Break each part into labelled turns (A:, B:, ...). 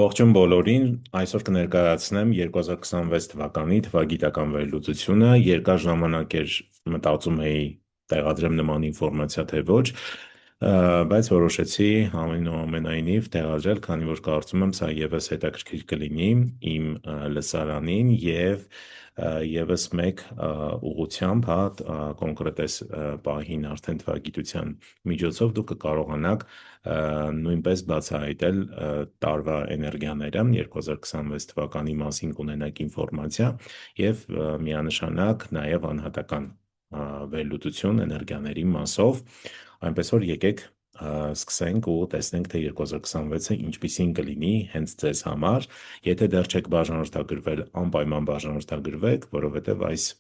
A: Ողջույն բոլորին, այսօր կներկայացնեմ 2026 թվականի թվագիտական վերլուծությունը, երկար ժամանակ էր մտածում էի տեղադրեմ նման ինֆորմացիա, թե ոչ, բայց որոշեցի ամենայնիվ տեղադրել, քանի որ կարծում եմ սա ևս հետաքրքիր կլինի իմ լսարանին և ևս մեկ ուղղությամբ, կոնկրետ պահին արդեն թվագիտության միջոցով դուք կկարողանաք նույնպես բացահայտել տարվա էներգիաները 2026 թվականի մասին կունենաք ինֆորմացիա և միանշանակ նաև անհատական վերլուծություն էներգիաների մասով, այնպես որ եկեք սկսենք ու տեսնենք, թե 2026-ը ինչպիսին կլինի հենց ձեզ համար, եթե դեռ չեք բաժանորդագրվել, անպայման բաժանորդագրվեք, որովհետև այս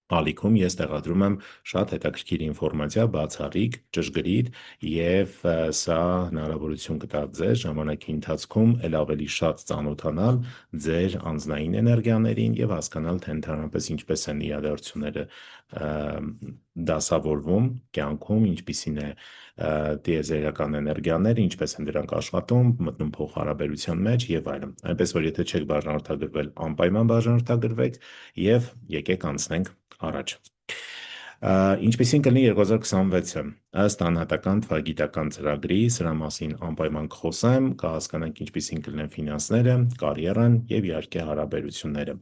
A: ալիքում ես տեղադրում եմ շատ հետաքրքիր ինֆորմացիա, բացառիկ, ճշգրիտ և սա հնարավորություն կտա ձեզ ժամանակի ընթացքում էլ ավելի շատ ծանոթանալ ձեր անձնային էներգիաներին և հասկանալ, թե ընդհանրապես ինչպես են իրադարձությունները դասավորվում կյանքում, ինչպիսին է տիեզերական էներգիաները, ինչպես են դրանք աշխատում, մտնում փոխհարաբերության մեջ և այլն։ Այնպես որ եթե չեք բաժանորդագրվել, անպայման բաժանորդագրվեք և եկեք անցնենք առաջ։ Ինչպիսին կլինի 2026-ը, ըստ անհատական թվագիտական ծրագրի, սրա մասին անպայման կխոսեմ, կհասկանանք ինչպիսին կլինեն ֆինանսները, կարիերան և իհարկե հարաբերությունները։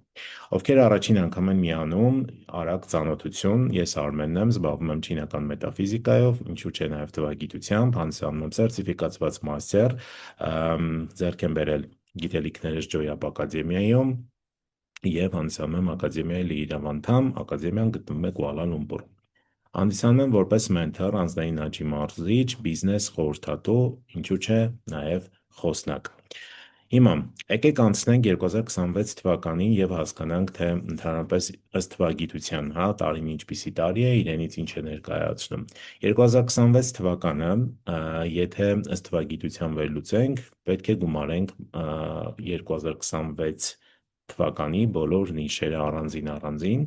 A: Ովքեր առաջին անգամ են միանում, արագ ծանոթություն, ես Արմենն եմ, զբաղվում եմ չինական մետաֆիզիկայով, ինչու չէ նաև թվագիտությամբ, հանձնանում եմ սերտիֆիկացված մաստեր, ձեռք եմ բերել գիտելիքներս Ջոյապ ակադեմիայում և հանդիսանում եմ ակադեմիայի լիիրավ անդամ, ակադեմիան գտնվում է Կուալա Լումպուր։ Հանդիսանում եմ որպես մենթոր, անձնային աճի մարզիչ, բիզնես խորհրդատու, ինչու չէ, նաև խոսնակ։ Հիմա եկեք անցնենք 2026 թվականին և հասկանանք, թե ընդհանրապես ըստ թվագիտության, տարին ինչպիսի տարի է, իրենից ինչ է ներկայացնում։ 2026 թվականը, եթե ըստ թվագիտության վերլուծենք, պետք է գումարենք 2026 թվականի բոլոր նիշերը առանձին,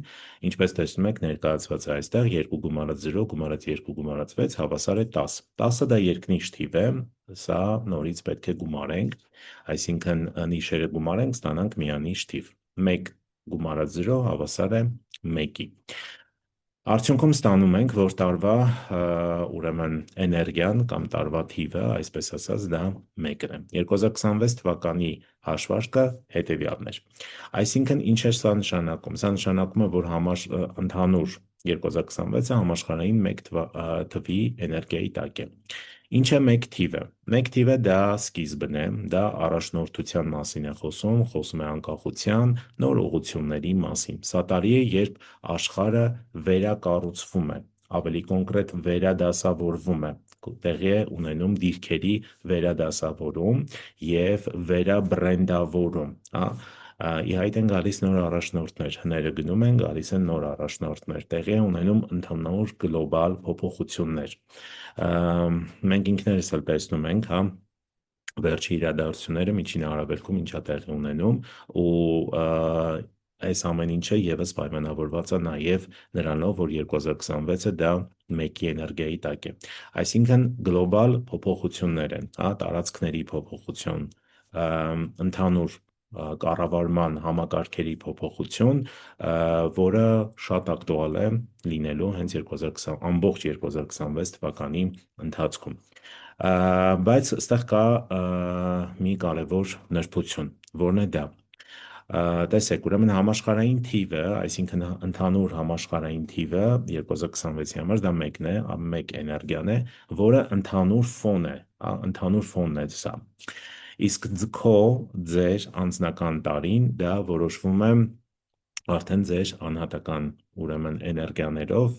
A: ինչպես տեսնում եք ներկայացված է այստեղ 2 գումարած 0, գումարած 2, գումարած 6, հավասար է 10։ 10-ը դա երկնիշ թիվ է, սա նորից պետք է գումարենք, այսինքն նիշերը գումարենք, ստանանք միանիշ թիվ։ 1 գումարած 0 հավասար է 1-ի։ Արդյունքում ստանում ենք, որ տարվա ուրեմն էներգիան կամ տարվա թիվը, այսպես ասած, դա 1-ն է։ 2026 թվականի հաշվարկը հետևյալն էր։ Այսինքն ինչ է սա նշանակում։ Սա նշանակում է, որ ընդհանուր 2026-ը համաշխարհային 1 թվի էներգիայի տակ է։ Ինչ է 1 թիվը։ 1 թիվը դա սկիզբն է, դա առաջնորդության մասին է խոսում է անկախության, նոր ուղղությունների մասին։ Սա տարի է, երբ աշխարհը վերակառուցվում է, ավելի կոնկրետ վերադասավորվում է, տեղի է ունենում դիրքերի վերադասավորում և վերաբրենդավորում, ի հայտ են գալիս նոր առաջնորդներ, հները գնում են, գալիս են նոր առաջնորդներ, տեղի է ունենում ընդհանուր գլոբալ փոփոխություններ։ Մենք ինքներս էլ տեսնում ենք, վերջի իրադարձությունները միջին Արաբելքում ինչա տեղի ունենում ու այս ամեն ինչը ևս պայմանավորված է նաև նրանով, որ 2026-ը դա 1-ի էներգիայի տակ է։ Այսինքն գլոբալ փոփոխություններ են, տարածքների փոփոխություն, ընդհանուր կառավարման համակարգերի փոփոխություն, որը շատ ակտուալ է լինելու հենց ամբողջ 2026 թվականի ընթացքում։ Բայց ստեղ կա մի կարևոր նրբություն, որն է դա։ Տեսեք, ուրեմն համաշխարհային թիվը, այսինքն ընդհանուր համաշխարհային թիվը 2026-ի համար դա 1-ն է, 1 էներգիան է, որը ընդհանուր ֆոնն է սա։ Իսկ ձեր անձնական տարին դա որոշվում է արդեն ձեր անհատական ուրեմն էներգիաներով,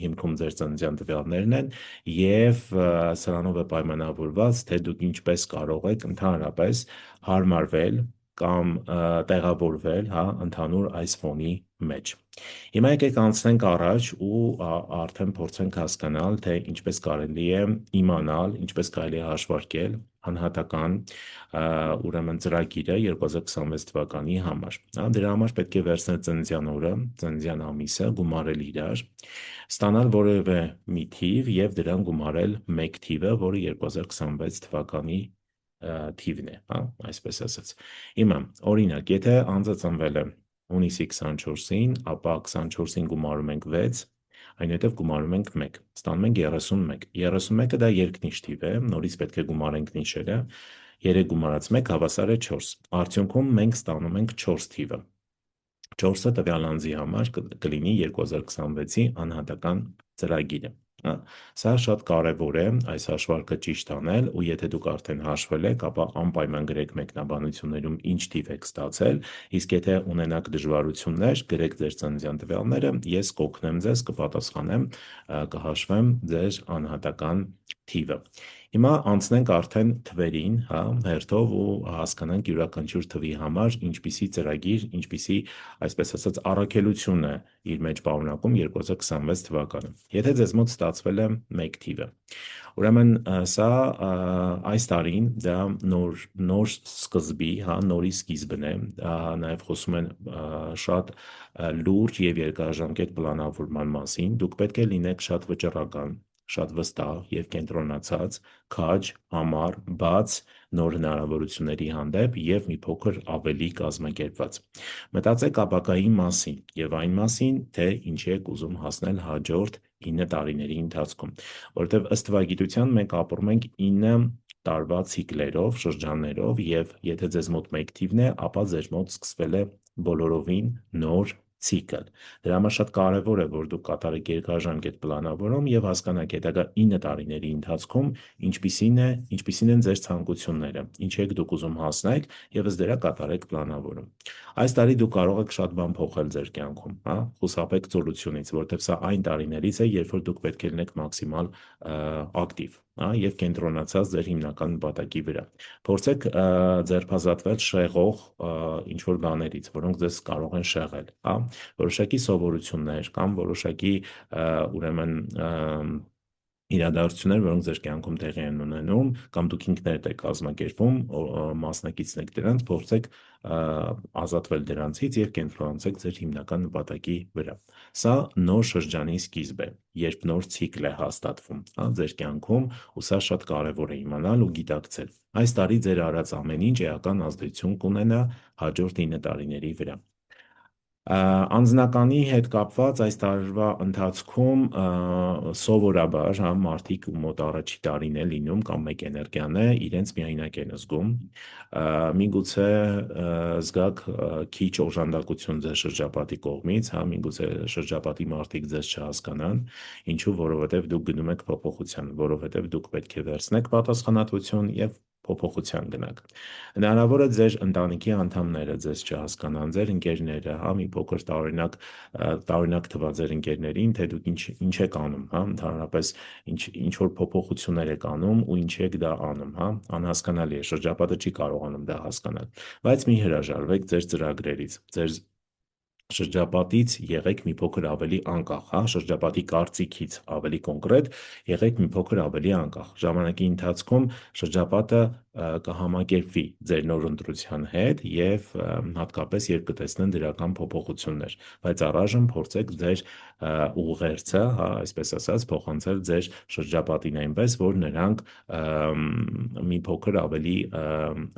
A: հիմքում ձեր ծննդյան տվյալներն են և սրանով է պայմանավորված, թե դուք ինչպես կարող եք ընդհանրապես հարմարվել կամ տեղավորվել ընդհանուր այս ֆոնի մեջ։ Հիմա եկեք անցնենք առաջ ու արդեն փորձենք հասկանալ, թե ինչպես կարելի է իմանալ, ինչպես կարելի է հաշվարկել անհատական ուրեմն ծրագիրը 2026 թվականի համար։ Դրա համար պետք է վերցնել ծննդյան օրը, ծննդյան ամիսը, գումարել իրար, ստանալ որևէ մի թիվ և դրան գումարել 1 թիվը, որը 2026 թվականի թիվն է, հա, այսպես ասած։ Հիմա, օրինակ, եթե անձը ծնվել է հունիսի 24-ին, ապա 24-ին գումարում ենք 6, այնուհետև գումարում ենք 1, ստանում ենք 31։ 31-ը դա երկնիշ թիվ է, նորից պետք է գումարենք նիշերը, 3 գումարած 1 հավասար է 4։ Արդյունքում մենք ստանում ենք 4 թիվը։ 4-ը տվյալ անձի համար կլինի 2026-ի անհատական ծրագիրը։ Սա շատ կարևոր է այս հաշվարկը ճիշտ անել, ու եթե դուք արդեն հաշվել եք, ապա անպայման գրեք մեկնաբանություններում ինչ թիվ եք ստացել, իսկ եթե ունենաք դժվարություններ, գրեք ձեր ծննդյան տվյալները, ես կօգնեմ ձեզ, կպատասխանեմ, կհաշվեմ ձեր անհատական թիվը։ Հիմա անցնենք արդեն թվերին, հա, հերթով ու հասկանանք յուրաքանչյուր թվի համար ինչպիսի ծրագիր, ինչպիսի, այսպես ասած, առաքելություն է իր մեջ պարունակում 2026 թվականը։ Եթե ձեզ մոտ ստացվել է 1 թիվը, ուրեմն սա այս տարին դա նոր սկզբի, հա, նորի սկիզբն է, նաև խոսում են շատ լուրջ եւ երկարաժամկետ պլանավորման մասին, դուք պետք է լինեք շատ վճռական, շատ վստահ եւ կենտրոնացած, քաջ, համառ, բաց նոր հնարավորությունների հանդեպ եւ մի փոքր ավելի կազմակերպված։ Մտածեք ապագայի մասին եւ այն մասին, թե ինչի եք ուզում հասնել հաջորդ 9 տարիների ընթացքում, որովհետեւ ըստ վագիտության մենք ապրում ենք 9 տարվա ցիկլերով, շրջաններով եւ եթե ձեզ մոտ 1 թիվն է, ապա ձեր մոտ սկսվել է բոլորովին նոր ցիկլ։ Դրա համար շատ կարևոր է, որ դուք կատարեք երկարաժամկետ պլանավորում եւ հասկանաք հետագա 9 տարիների ընթացքում ինչպիսին են ձեր ցանկությունները, ինչ եք դուք ուզում հասնել եւ ըստ դրա կատարեք պլանավորում։ Այս տարի դուք կարող եք շատ բան փոխել ձեր կյանքում, հա, խուսափեք ծորությունից, որովհետեւ սա այն տարիներից է, երբ որ դուք պետք է լինեք մաքսիմալ ակտիվ, հա, եւ կենտրոնացած ձեր հիմնական նպատակի վրա։ Փորձեք ձերբազատվել շեղող ինչ որ բաներից, որոնք ձեզ կարող են շեղել, հա, որոշակի սովորություններ կամ որոշակի ուրեմն իրադարձություններ, որոնք ձեր կյանքում տեղի են ունենում, կամ դուք ինքներդ եք կազմակերպում, մասնակիցն եք դրանց, փորձեք ազատվել դրանցից եւ կենտրոնացեք ձեր հիմնական նպատակի վրա։ Սա նոր շրջանի սկիզբ է, երբ նոր ցիկլ է հաստատվում, հա, ձեր կյանքում, ու սա շատ կարևոր է իմանալ ու գիտակցել։ Այս տարի ձեր արած ամեն ինչ էական ազդեցություն կունենա հաջորդ 9 տարիների վրա։ Անձնականի հետ կապված այս տարվա ընթացքում սովորաբար, հա, մարդիկ ու մոտ առաջի տարին է լինում կամ մեկ էներգիան է, իրենց միայնակ են զգում, միգուցե զգաք քիչ օժանդակություն ձեր շրջապատի կողմից, հա, միգուցե շրջապատի մարդիկ ձեզ չհասկանան, ինչու, որովհետև դուք գնում եք փոփոխության, որովհետև դուք պետք է վերցնեք պատասխանատվություն եւ փոփոխության գնաք։ Հնարավոր է ձեր ընտանիքի անդամները ձեզ չհասկանան, ձեր ընկերները, հա, մի փոքր տարօրինակ թվա ձեր ընկերներին, թե դուք ինչ եք անում, հա, ընդհանրապես ինչ որ փոփոխություններ եք անում ու ինչ եք դա անում, հա, անհասկանալի է, շրջապատը չի կարողանում դա հասկանալ, բայց մի հրաժարվեք ձեր ծրագրերից, ձեր շրջապատից եղեք մի փոքր ավելի անկախ, հա, շրջապատի կարծիքից ավելի կոնկրետ, եղեք մի փոքր ավելի անկախ։ Ժամանակի ընթացքում շրջապատը կհամակերպվի ձեր նոր ընտրության հետ եւ հատկապես երբ կտեսնեն դրական փոփոխություններ, բայց առայժմ փորձեք ձեր ուղերձը, հա, այսպես ասած, փոխանցել ձեր շրջապատին այնպես, որ նրանք մի փոքր ավելի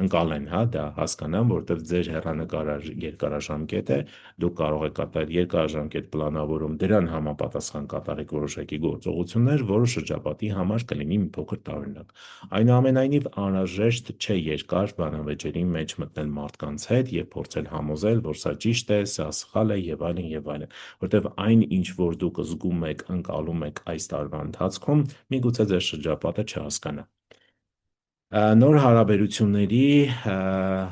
A: ընկալեն, հա, դա հասկանան, որովհետեւ ձեր հեռանկարը երկարաժամկետ է, դուք կարող եք կատարել երկարաժամկետ պլանավորում, դրան համապատասխան կատարեք որոշակի գործողություններ, որը շրջապատի համար կլինի մի փոքր տարօրինակ։ Այնուամենայնիվ անհրաժեշտ չէ երկար բանավեճերի մեջ մտնել մարդկանց հետ եւ փորձել համոզել, որ սա ճիշտ է, սա սխալ է եւ այլն եւ այլն, որտեվ այն ինչ որ դուք զգում եք, ընկալում եք այս տարվա ընթացքում, միգուցե ձեր շրջապատը չհասկանա։ Նոր հարաբերությունների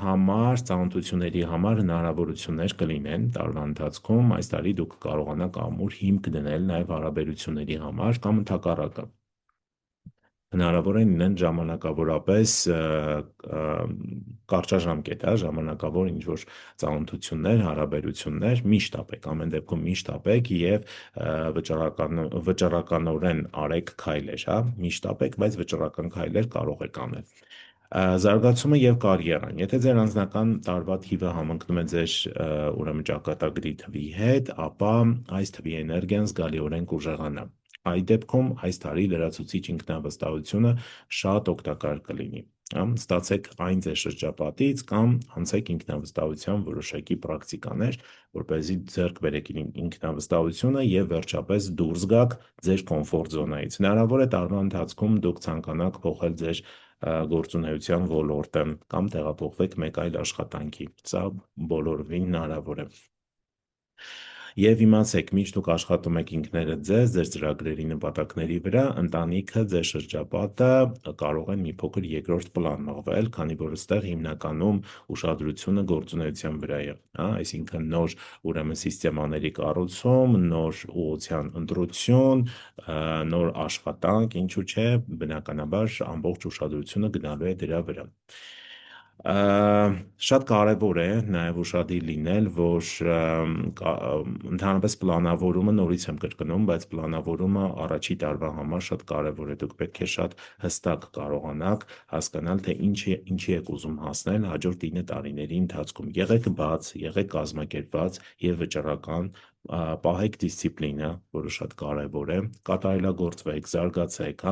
A: համար, ծանոթությունների համար հնարավորություններ կլինեն տարվա ընթացքում, այս տարի դուք կարողանաք ամուր հիմք դնել նաև հարաբերությունների համար կամ ընդհակառակը։ Հնարավոր է լինեն ժամանակավորապես կարճաժամկետ, հա, ժամանակավոր ինչ-որ ծանոթություններ, հարաբերություններ, միշտ ապեք, ամեն դեպքում միշտ ապեք եւ վճռականորեն արեք քայլեր, հա, միշտ ապեք, բայց վճռական քայլեր կարող եք անել։ Զարգացումը եւ կարիերան։ Եթե ձեր անձնական տարվա թիվը համընկնում է ձեր ուրեմն ճակատագրի թվի հետ, ապա այս թվի էներգիան զգալիորեն կուժեղանա։ Այդ դեպքում այս տարի լրացուցիչ ինքնավստահությունը շատ օգտակար կլինի։ Ստացեք այն ձեր շրջապատից կամ անցեք ինքնավստահության որոշակի պրակտիկաներ, որպեսզի ձեռք բերեք ինքնավստահությունը եւ վերջապես դուրս գաք ձեր կոմֆորտ զոնայից։ Հնարավոր է տարվա ընթացքում դուք ցանկանաք փոխել ձեր գործունեության ոլորտը կամ տեղափոխվեք մեկ այլ աշխատանքի։ Սա բոլորովին հնարավոր է։ Եվ իմացեք, միշտ դուք աշխատում եք ինքներդ ձեզ, ձեր ծրագրերի նպատակների վրա, ընտանիքը, ձեր շրջապատը կարող են մի փոքր երկրորդ պլան մղվել, քանի որ այստեղ հիմնականում ուշադրությունը գործունեության վրա է, այսինքն նոր ուրեմն սիստեմաների կառուցում, նոր ուղղության ընտրություն, նոր աշխատանք, ինչու՞ չէ, բնականաբար ամբողջ ուշադրությունը գնալու է դրա վրա։ Շատ կարևոր է նաև ուշադիր լինել, որ ընդհանրապես պլանավորումը, նորից եմ կրկնում, բայց պլանավորումը առաջի տարվա համար շատ կարևոր է, դուք պետք է շատ հստակ կարողանաք հասկանալ, թե ինչի եք ուզում հասնել հաջորդ 9 տարիների ընթացքում, եղեք բաց, եղեք կազմակերպված և վճռական, պահեք դիսցիպլինը, որը շատ կարևոր է, կատարելագործվեք, զարգացեք,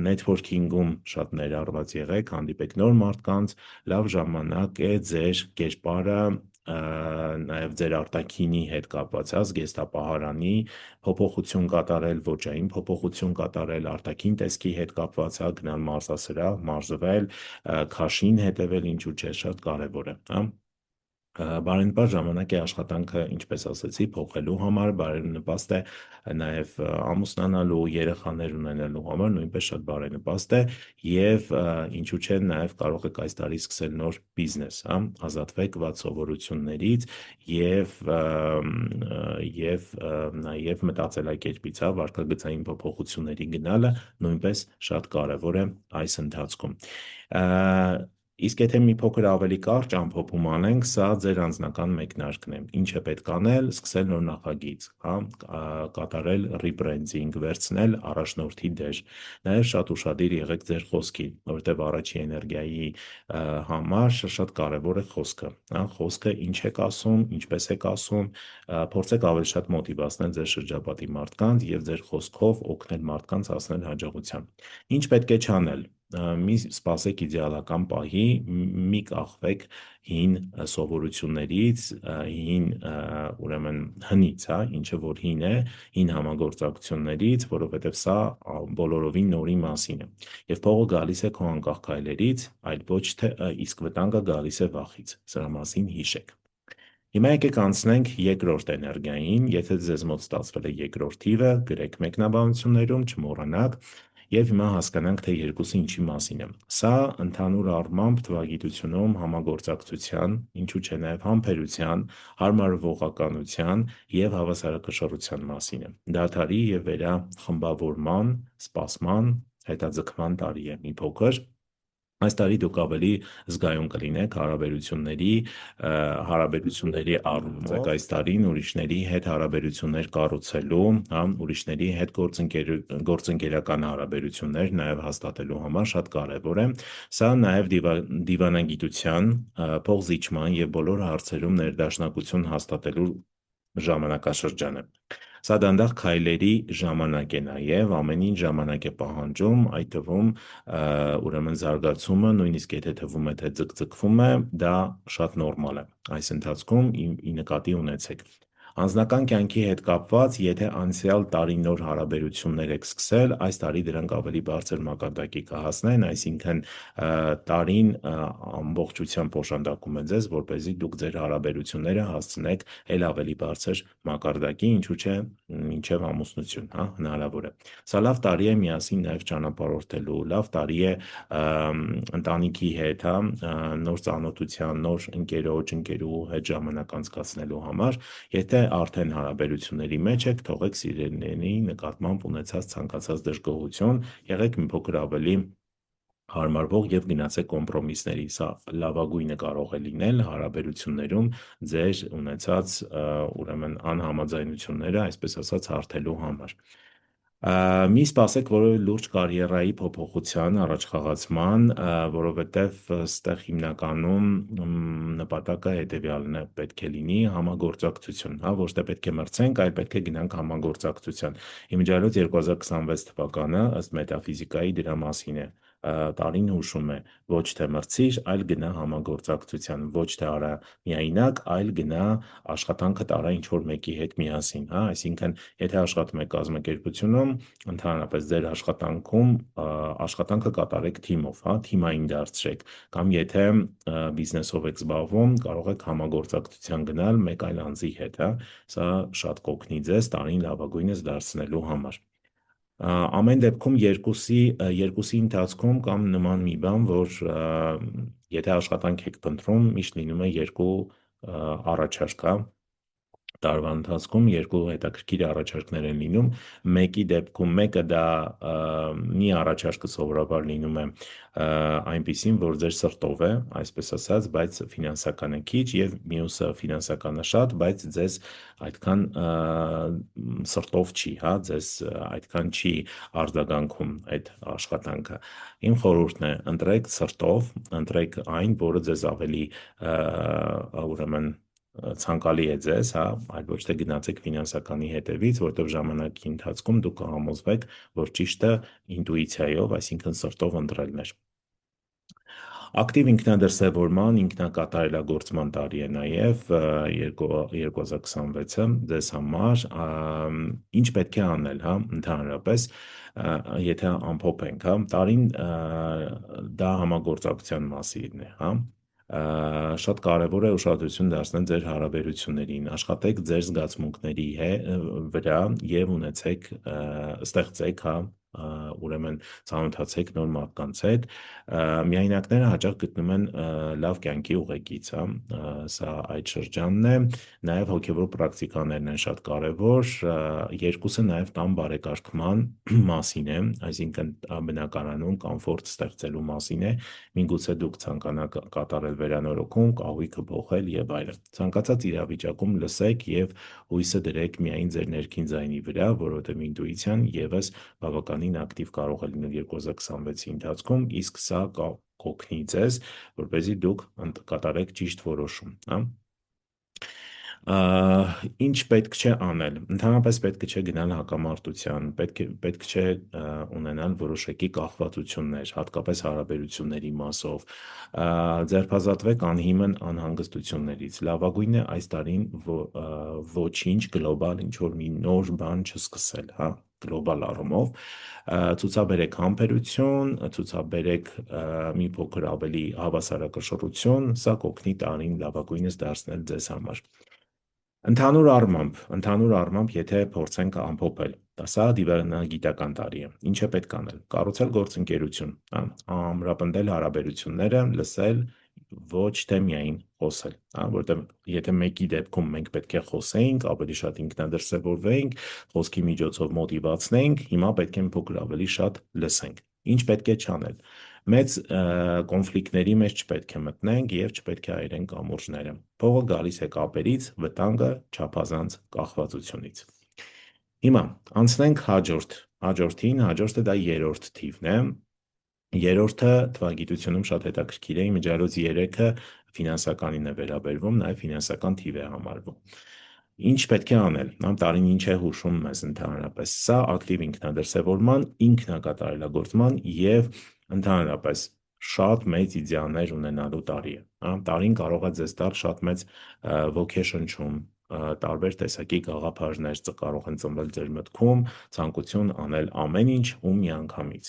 A: networking-ում շատ ներառված եղեք, հանդիպեք նոր մարդկանց, լավ ժամանակ է ձեր կերպարը, նաև ձեր արտաքինի հետ կապված, զգեստապահարանի փոփոխություն կատարել, ոճային փոփոխություն կատարել, արտաքին տեսքի հետ կապված, գնալ մարզասրահ, մարզվել, քաշին հետևել, ինչու՞ չէ, շատ կարևոր է, Բարենպաստ ժամանակ է աշխատանքը, ինչպես ասացի, փոխելու համար, բարենպաստ է նաև ամուսնանալու, երեխաներ ունենալու համար, նույնպես շատ բարենպաստ է եւ ինչու՞ չէ, նաև կարող եք այս տարի սկսել նոր բիզնես, ազատվեք վատ սովորություններից եւ նաև մտածելակերպից, վարքագծային փոփոխությունների գնալը նույնպես շատ կարևոր է այս ընթացքում։ Իսկ եթե մի փոքր ավելի կարճ ամփոփում անենք, սա ձեր անձնական մեկնարկն է, ինչ է պետք անել, սկսել նոր նախագիծ, կատարել rebranding, վերցնել առաջնորդի դեր, նաև շատ ուշադիր եղեք ձեր խոսքին, որովհետև առաջի էներգիայի համար շատ կարևոր է խոսքը, խոսքը ինչ եք ասում, ինչպես եք ասում, փորձեք ավելի շատ մոտիվացնել ձեր շրջապատի մարդկանց եւ ձեր խոսքով օգնել մարդկանց հասնել հաջողության։ Ինչ պետք է չանել, մի սպասեք իդեալական պահի, մի կախվեք հին սովորություններից, հին ուրեմն հնից, ինչը որ հին է, հին համագործակցություններից, որովհետև սա բոլորովին նորի մասին է։ Եվ փողը գալիս է քո անկախ քայլերից, այլ ոչ թե իսկ վտանգը գալիս է վախից։ Սրա մասին հիշեք։ Հիմա եկեք անցնենք երկրորդ էներգիային, եթե ձեզ մոտ ստացվել է երկրորդ թիվը, գրեք մեկնաբանություններում, չմոռանաք, եւ հիմա հասկանանք, թե երկուսը ինչի մասին է։ Սա ընդհանուր առմամբ թվագիտությունում համագործակցության, ինչու՞ չէ նաև համբերության, հարմարվողականության եւ հավասարակշռության մասին է։ Դադարի եւ վերախմբավորման, սպասման, հետաձգման տարի է մի փոքր։ Այս տարի դուք ավելի զգայուն կլինեք հարաբերությունների առումով, այս տարին ուրիշների հետ հարաբերություններ կառուցելու, ուրիշների հետ գործընկերական հարաբերություններ նաև հաստատելու համար շատ կարևոր է։ Սա նաև դիվանագիտության, փոխզիջման եւ բոլոր հարցերում ներդաշնակություն հաստատելու ժամանակաշրջան է։ Սա դանդաղ քայլերի ժամանակ է նաև, ամեն ինչ ժամանակ է պահանջում, այդ թվում ուրեմն զարգացումը, նույնիսկ եթե թվում է, թե ձգձգվում է, դա շատ նորմալ է։ Այս ընթացքում ի նկատի ունեցեք։ Անձնական կյանքի հետ կապված, եթե անցյալ տարի նոր հարաբերություններ եք սկսել, այս տարի դրանք ավելի բարձր մակարդակի կհասնեն, այսինքն տարին ամբողջությամբ օժանդակում է ձեզ, որպեսզի դուք ձեր հարաբերությունները հասցնեք էլ ավելի բարձր մակարդակի, ինչու՞ չէ, մինչև ամուսնություն, հնարավոր է։ Սա լավ տարի է միասին նաև ճանապարհորդելու, լավ տարի է ընտանիքի հետ, նոր ծանոթության, նոր ընկերոջ, ընկերուհու հետ ժամանակ անցկացնելու համար, եթե արդեն հարաբերությունների մեջ եք, թողեք սիրելիների նկատմամբ ունեցած ցանկացած դժգոհություն, եղեք մի փոքր ավելի հարմարվող եւ գնացեք կոմպրոմիսների, սա լավագույնը կարող է լինել հարաբերություններում ձեր ունեցած ուրեմն անհամաձայնությունները, այսպես ասած, հարթելու համար։ Մի սպասեք որևէ լուրջ կարիերայի փոփոխության, առաջխաղացման, որովհետև ստեղ հիմնականում նպատակը հետևյալն է պետք է լինի համագործակցություն, ոչ թե պետք է մրցենք, այլ պետք է գնանք համագործակցության։ Իմիջիայլոց 2026 թվականը ըստ մետաֆիզիկայի դրա մասին է, տարին հուշում է ոչ թե մրցիր, այլ գնա համագործակցության, ոչ թե արա միայնակ, այլ գնա աշխատանքը տարա ինչ-որ մեկի հետ միասին, հա, այսինքն, եթե աշխատում եք կազմակերպությունում, ընդհանրապես ձեր աշխատանքում աշխատանքը կատարեք թիմով, հա, թիմային դարձրեք, կամ եթե բիզնեսով եք զբաղվում, կարող եք համագործակցության գնալ մեկ այլ անձի հետ, հա, սա շատ կօգնի ձեզ տարին լավագույնս դարձնելու համար։ Ամեն դեպքում երկուսի ընթացքում կամ նման մի բան, որ եթե աշխատանք եք փնտրում, միշտ լինում է երկու առաջարկ, հա, տարվա ընթացքում երկու հետաքրքիր առաջարկներ են լինում, մեկի դեպքում մեկը դա մի առաջարկը սովորաբար լինում է այնպիսին, որ ձեր սրտով է, այսպես ասած, բայց ֆինանսականը քիչ եւ մյուսը ֆինանսականը շատ, բայց ձեզ այդքան սրտով չի, հա, ձեզ այդքան չի արձագանքում այդ աշխատանքը։ Իմ խորհուրդն է, ընտրեք սրտով, ընտրեք այն, որը ձեզ ավելի ուրեմն ցանկալի է ձեզ, հա, այլ ոչ թե գնացեք ֆինանսականի հետևից, որտեղ ժամանակի ընթացքում դուք կհամոզվեք, որ ճիշտը ինտուիցիայով, այսինքն սրտով ընտրելն էր։ Ակտիվ ինքնադրսևորման, ինքնակատարելագործման տարի է նաև 2026-ը ձեզ համար, ինչ պետք է անել, հա, ընդհանրապես, եթե ամփոփենք, հա, տարին դա համագործակցության մասին է, հա, շատ կարևոր է ուշադրություն դարձնել ձեր հարաբերություններին, աշխատեք ձեր զգացմունքների վրա եւ ստեղծեք, հա, ուրեմն ծանոթացեք նոր մարդկանց հետ, միայնակները հաճախ գտնում են լավ կյանքի ուղեկից, հա, սա այդ շրջանն է, նաև հոգևոր պրակտիկաներն են շատ կարևոր, երկուսը նաև տան բարեկարգման մասին է, այսինքն բնակարանում կոմֆորտ ստեղծելու մասին է, միգուցե դուք ցանկանաք կատարել վերանորոգում, կահույքը փոխել եւ այլն։ Ցանկացած իրավիճակում լսեք եւ հույսը դրեք միայն ձեր ներքին ձայնի վրա, որովհետեւ ինտուիցիան եւս բավականին ակտիվ կարող է լինել 2026-ի ընթացքում, իսկ սա կօգնի ձեզ, որպեսզի դուք կատարեք ճիշտ որոշում, հա։ Ինչ պետք չէ անել, ընդհանրապես պետք չէ գնալ հակամարտության, պետք չէ ունենալ որոշակի կախվածություններ, հատկապես հարաբերությունների մասով, ձերբազատվեք անհիմն անհանգստություններից, լավագույնն է այս տարին ոչինչ գլոբալ ինչ-որ մի նոր բան չսկսել, հա, գլոբալ առումով, ցուցաբերեք համբերություն, ցուցաբերեք մի փոքր ավելի հավասարակշռություն, սա կօգնի տարին լավագույնս դարձնել ձեզ համար։ Ընդհանուր առմամբ, եթե փորձենք ամփոփել, սա դիվանագիտական տարի է, ինչ է պետք անել, կառուցել գործընկերություն, ամրապնդել հարաբերությունները, լսել, ոչ թե միայն խոսել, որտեղ եթե մեկի դեպքում մենք պետք է խոսեինք, ավելի շատ ինքնադրսևորվեինք, խոսքի միջոցով մոտիվացնեինք, հիմա պետք է մի փոքր ավելի շատ լսենք։ Ինչ պետք է չանել։ Մեծ կոնֆլիկտների մեջ չպետք է մտնենք եւ չպետք է այրենք ամուրջները։ Փողը գալիս է կապերից, վտանգը չափազանց կախվածությունից։ Հիմա անցնենք հաջորդին, հաջորդը դա երրորդ թիվն է։ Երրորդը թվագիտությունում շատ հետաքրքիր է, իմիջիայլոց 3-ը ֆինանսականին է վերաբերվում, նաև ֆինանսական թիվ է համարվում։ Ինչ պետք է անել, տարին ինչ է հուշում մեզ ընդհանրապես, սա ակտիվ ինքնադրսևորման, ինքնակատարելագործման եւ ընդհանրապես շատ մեծ իդեալներ ունենալու տարի է, տարին կարող է ձեզ տալ շատ մեծ ոգեշնչում, տարբեր տեսակի գաղափարներ կարող են ծնվել ձեր մտքում, ցանկություն անել ամեն ինչ ու միանգամից,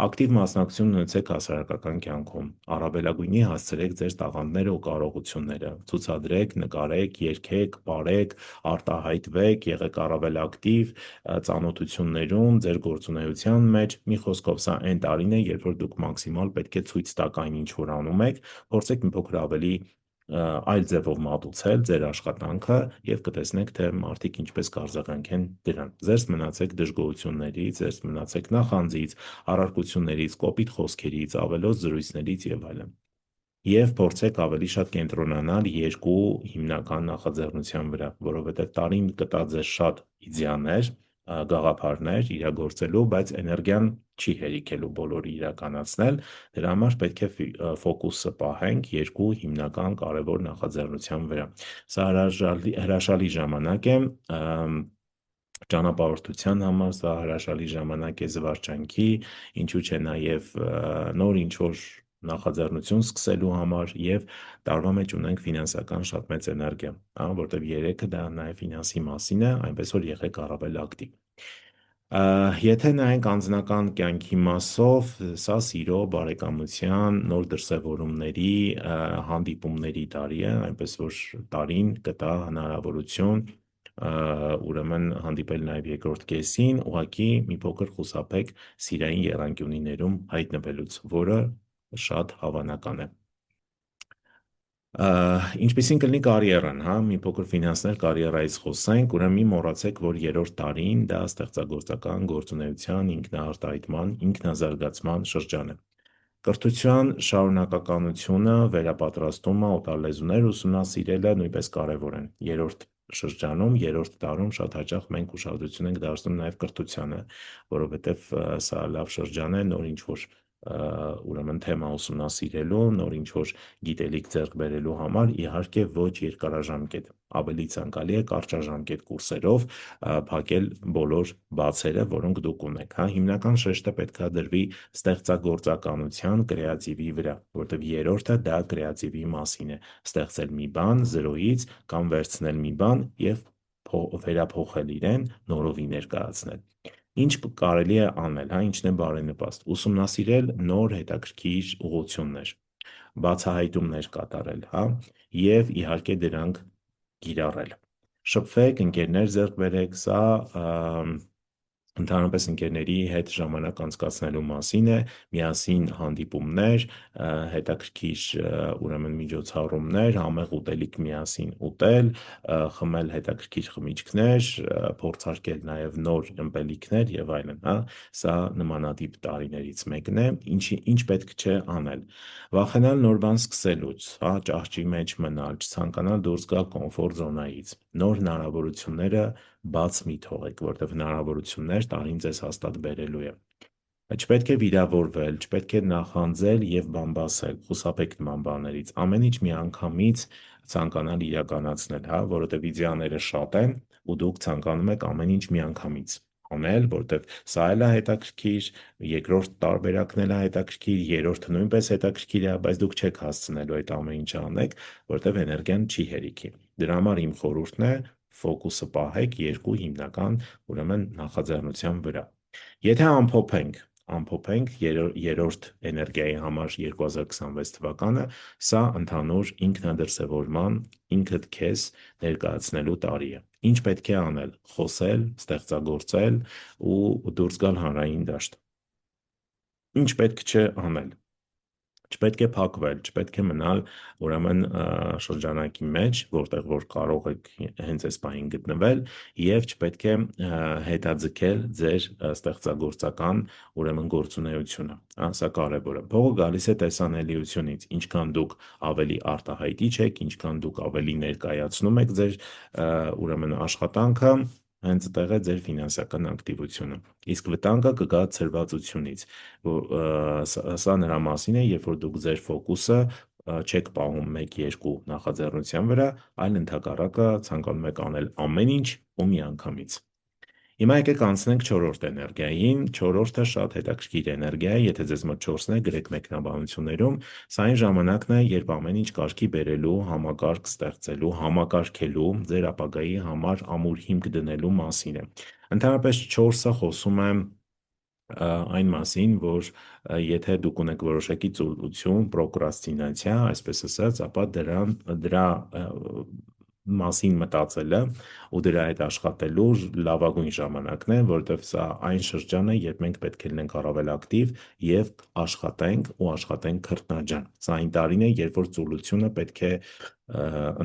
A: ակտիվ մասնակցություն ունեցեք հասարակական կյանքում, առավելագույնի հասցրեք ձեր տաղանդները ու կարողությունները, ցուցադրեք, նկարեք, երգեք, պարեք, արտահայտվեք, եղեք առավել ակտիվ ծանոթություններում, ձեր գործունեության մեջ, մի խոսքով սա այն տարին է, երբ որ դուք մաքսիմալ պետք է ցույց տաք այն, ինչ որ անում եք, փորձեք մի փոքր ավելի այլ ձևով մատուցել ձեր աշխատանքը եւ կտեսնեք, թե մարդիկ ինչպես կարձագանքեն դրան։ Ձեզ մնացեք դժգոհություններից, ձեզ մնացեք նախանձից, առարկություններից, կոպիտ խոսքերից, ավելոց զրույցներից եւ այլն։ Եվ փորձեք ավելի շատ կենտրոնանալ երկու հիմնական նախաձեռնության վրա, որովհետև տարին կտա ձեզ շատ իդեաներ, գաղափարներ իրագործելու, բայց էներգիան չի հերիքելու բոլորը իրականացնել, դրա համար պետք է ֆոկուսը պահենք երկու հիմնական կարևոր նախաձեռնության վրա։ Սա հրաշալի ժամանակ է ճանապարհորդության համար սա հրաշալի ժամանակ է զվարճանքի, ինչու չէ նաև նոր ինչ-որ նախաձեռնություն սկսելու համար եւ տարվա մեջ ունենք ֆինանսական շատ մեծ էներգիա, որտեղ երեքը դա նաև ֆինանսի մասին է, այնպես որ եղեք առավել ակտիվ։ Եթե նայենք անձնական կյանքի մասով, սա սիրո, բարեկամության, նոր դրսևորումների, հանդիպումների տարի է, այնպես որ տարին կտա հնարավորություն ուրեմն հանդիպել նաև երկրորդ կեսին, ուղղակի մի փոքր խուսափեք սիրային եռանկյունիներում հայտնվելուց, որը շատ հավանական է։ Ինչպիսին կլինի կարիերան, հա, մի փոքր ֆինանսներ կարիերայից խոսենք, ուրեմն մի մոռացեք, որ երրորդ տարին դա ստեղծագործական գործունեության, ինքնաարտահայտման, ինքնազարգացման շրջան է։ Կրթության շարունակականությունը, վերապատրաստումը, օտարլեզուներ ուսումնասիրելը նույնպես կարևոր են։ Երրորդ շրջանում, երրորդ տարում շատ հաճախ մենք ուշադրություն ենք դարձնում նաև կրթությանը, որովհետև սա լավ շրջան է նոր ինչ-որ ուրեմն թեմա ուսումնասիրելու, նոր ինչ-որ գիտելիք ձեռք բերելու համար, իհարկե ոչ երկարաժամկետ, ավելի ցանկալի է կարճաժամկետ կուրսերով փակել բոլոր բացերը, որոնք դուք ունեք, հա, հիմնական շեշտը պետքա դրվի ստեղծագործականության, կրեատիվի վրա, որտեղ երրորդը դա կրեատիվի մասին է, ստեղծել մի բան զրոյից կամ վերցնել մի բան եւ վերափոխել իրեն, նորովի ներկայացնել։ Ինչ կարելի է անել, հա, ինչն է բարենպաստ, ուսումնասիրել նոր հետաքրքիր ուղղություններ, բացահայտումներ կատարել, հա, եւ իհարկե դրանք կիրառել։ Շփվեք, ընկերներ ձեռք բերեք, սա ընդհանրապես ընկերների հետ ժամանակ անցկացնելու մասին է, միասին հանդիպումներ, հետաքրքիր ուրեմն միջոցառումներ, համեղ ուտելիք միասին ուտել, խմել հետաքրքիր խմիչքներ, փորձարկել նաև նոր ըմպելիքներ եւ այլն, հա, սա նմանատիպ տարիներից մեկն է, ինչ պետք չէ անել։ Վախենալ նոր բան սկսելուց, հա, ճահճի մեջ մնալ, չցանկանալ դուրս գալ կոմֆորտ զոնայից, նոր հնարավորությունները բաց մի թողեք, որտեղ հնարավորություններ տարին ձեզ հաստատ բերելու է։ Չպետք է վիրավորվել, չպետք է նախանձել եւ բամբասել, խուսափեք նման բաներից։ Ամեն ինչ միանգամից ցանկանալ իրականացնել, հա, որովհետեւ իդեաները շատ են ու դուք ցանկանում եք ամեն ինչ միանգամից անել, որտեվ սա էլ է հետաքրքիր, երկրորդ տարբերակն էլ է հետաքրքիր, երրորդը նույնպես հետաքրքիր է, բայց դուք չեք հասցնելու այդ ամեն ինչը անեք, որտեվ էներգիան չի հերիքի։ Դրա համար իմ խորհուրդն է ֆոկուսը պահեք երկու հիմնական ուրեմն նախաձեռնության վրա։ Եթե ամփոփենք երրորդ էներգիայի համար 2026 թվականը, սա ընդհանուր ինքնադրսևորման, ինքդ քեզ ներկայացնելու տարի է։ Ինչ պետք է անել՝ խոսել, ստեղծագործել ու դուրս գալ հանրային դաշտ։ Ինչ պետք չէ անել։ Չպետք է փակվել, չպետք է մնալ ուրեմն շրջանակի մեջ, որտեղ որ կարող եք հենց այս պահին գտնվել եւ չպետք է հետաձգել ձեր ստեղծագործական ուրեմն գործունեությունը, հա, սա կարևոր է։ Փողը գալիս է տեսանելիությունից, ինչքան դուք ավելի արտահայտիչ եք, ինչքան դուք ավելի ներկայացնում եք ձեր ուրեմն աշխատանքը, հենց այդտեղ է ձեր ֆինանսական ակտիվությունը։ Իսկ վտանգը կգա ցրվածությունից, սա նրա մասին է, երբ որ դուք ձեր ֆոկուսը չեք պահում 1-2 նախաձեռնության վրա, այլ ընդհակառակը ցանկանում եք անել ամեն ինչ ու միանգամից։ Հիմա եկեք անցնենք չորրորդ էներգիային, չորրորդը շատ հետաքրքիր էներգիա է, եթե ձեզ մոտ 4-ն է, գրեք մեկնաբանություններում, սա այն ժամանակն է, երբ ամեն ինչ կարգի բերելու, համակարգ ստեղծելու, համակարգելու, ձեր ապագայի համար ամուր հիմք դնելու մասին է։ Ընդհանրապես 4-ը խոսում է այն մասին, որ եթե դուք ունեք որոշակի ծուլություն, պրոկրաստինացիա, այսպես ասած, ապա դրա մասին մտածելը ու դրա հետ աշխատելու լավագույն ժամանակն է, որովհետև սա այն շրջան է, երբ մենք պետք է լինենք առավել ակտիվ եւ աշխատենք քրտնաջան։ Սա այն տարին է, երբ որ ծուլությունը պետք է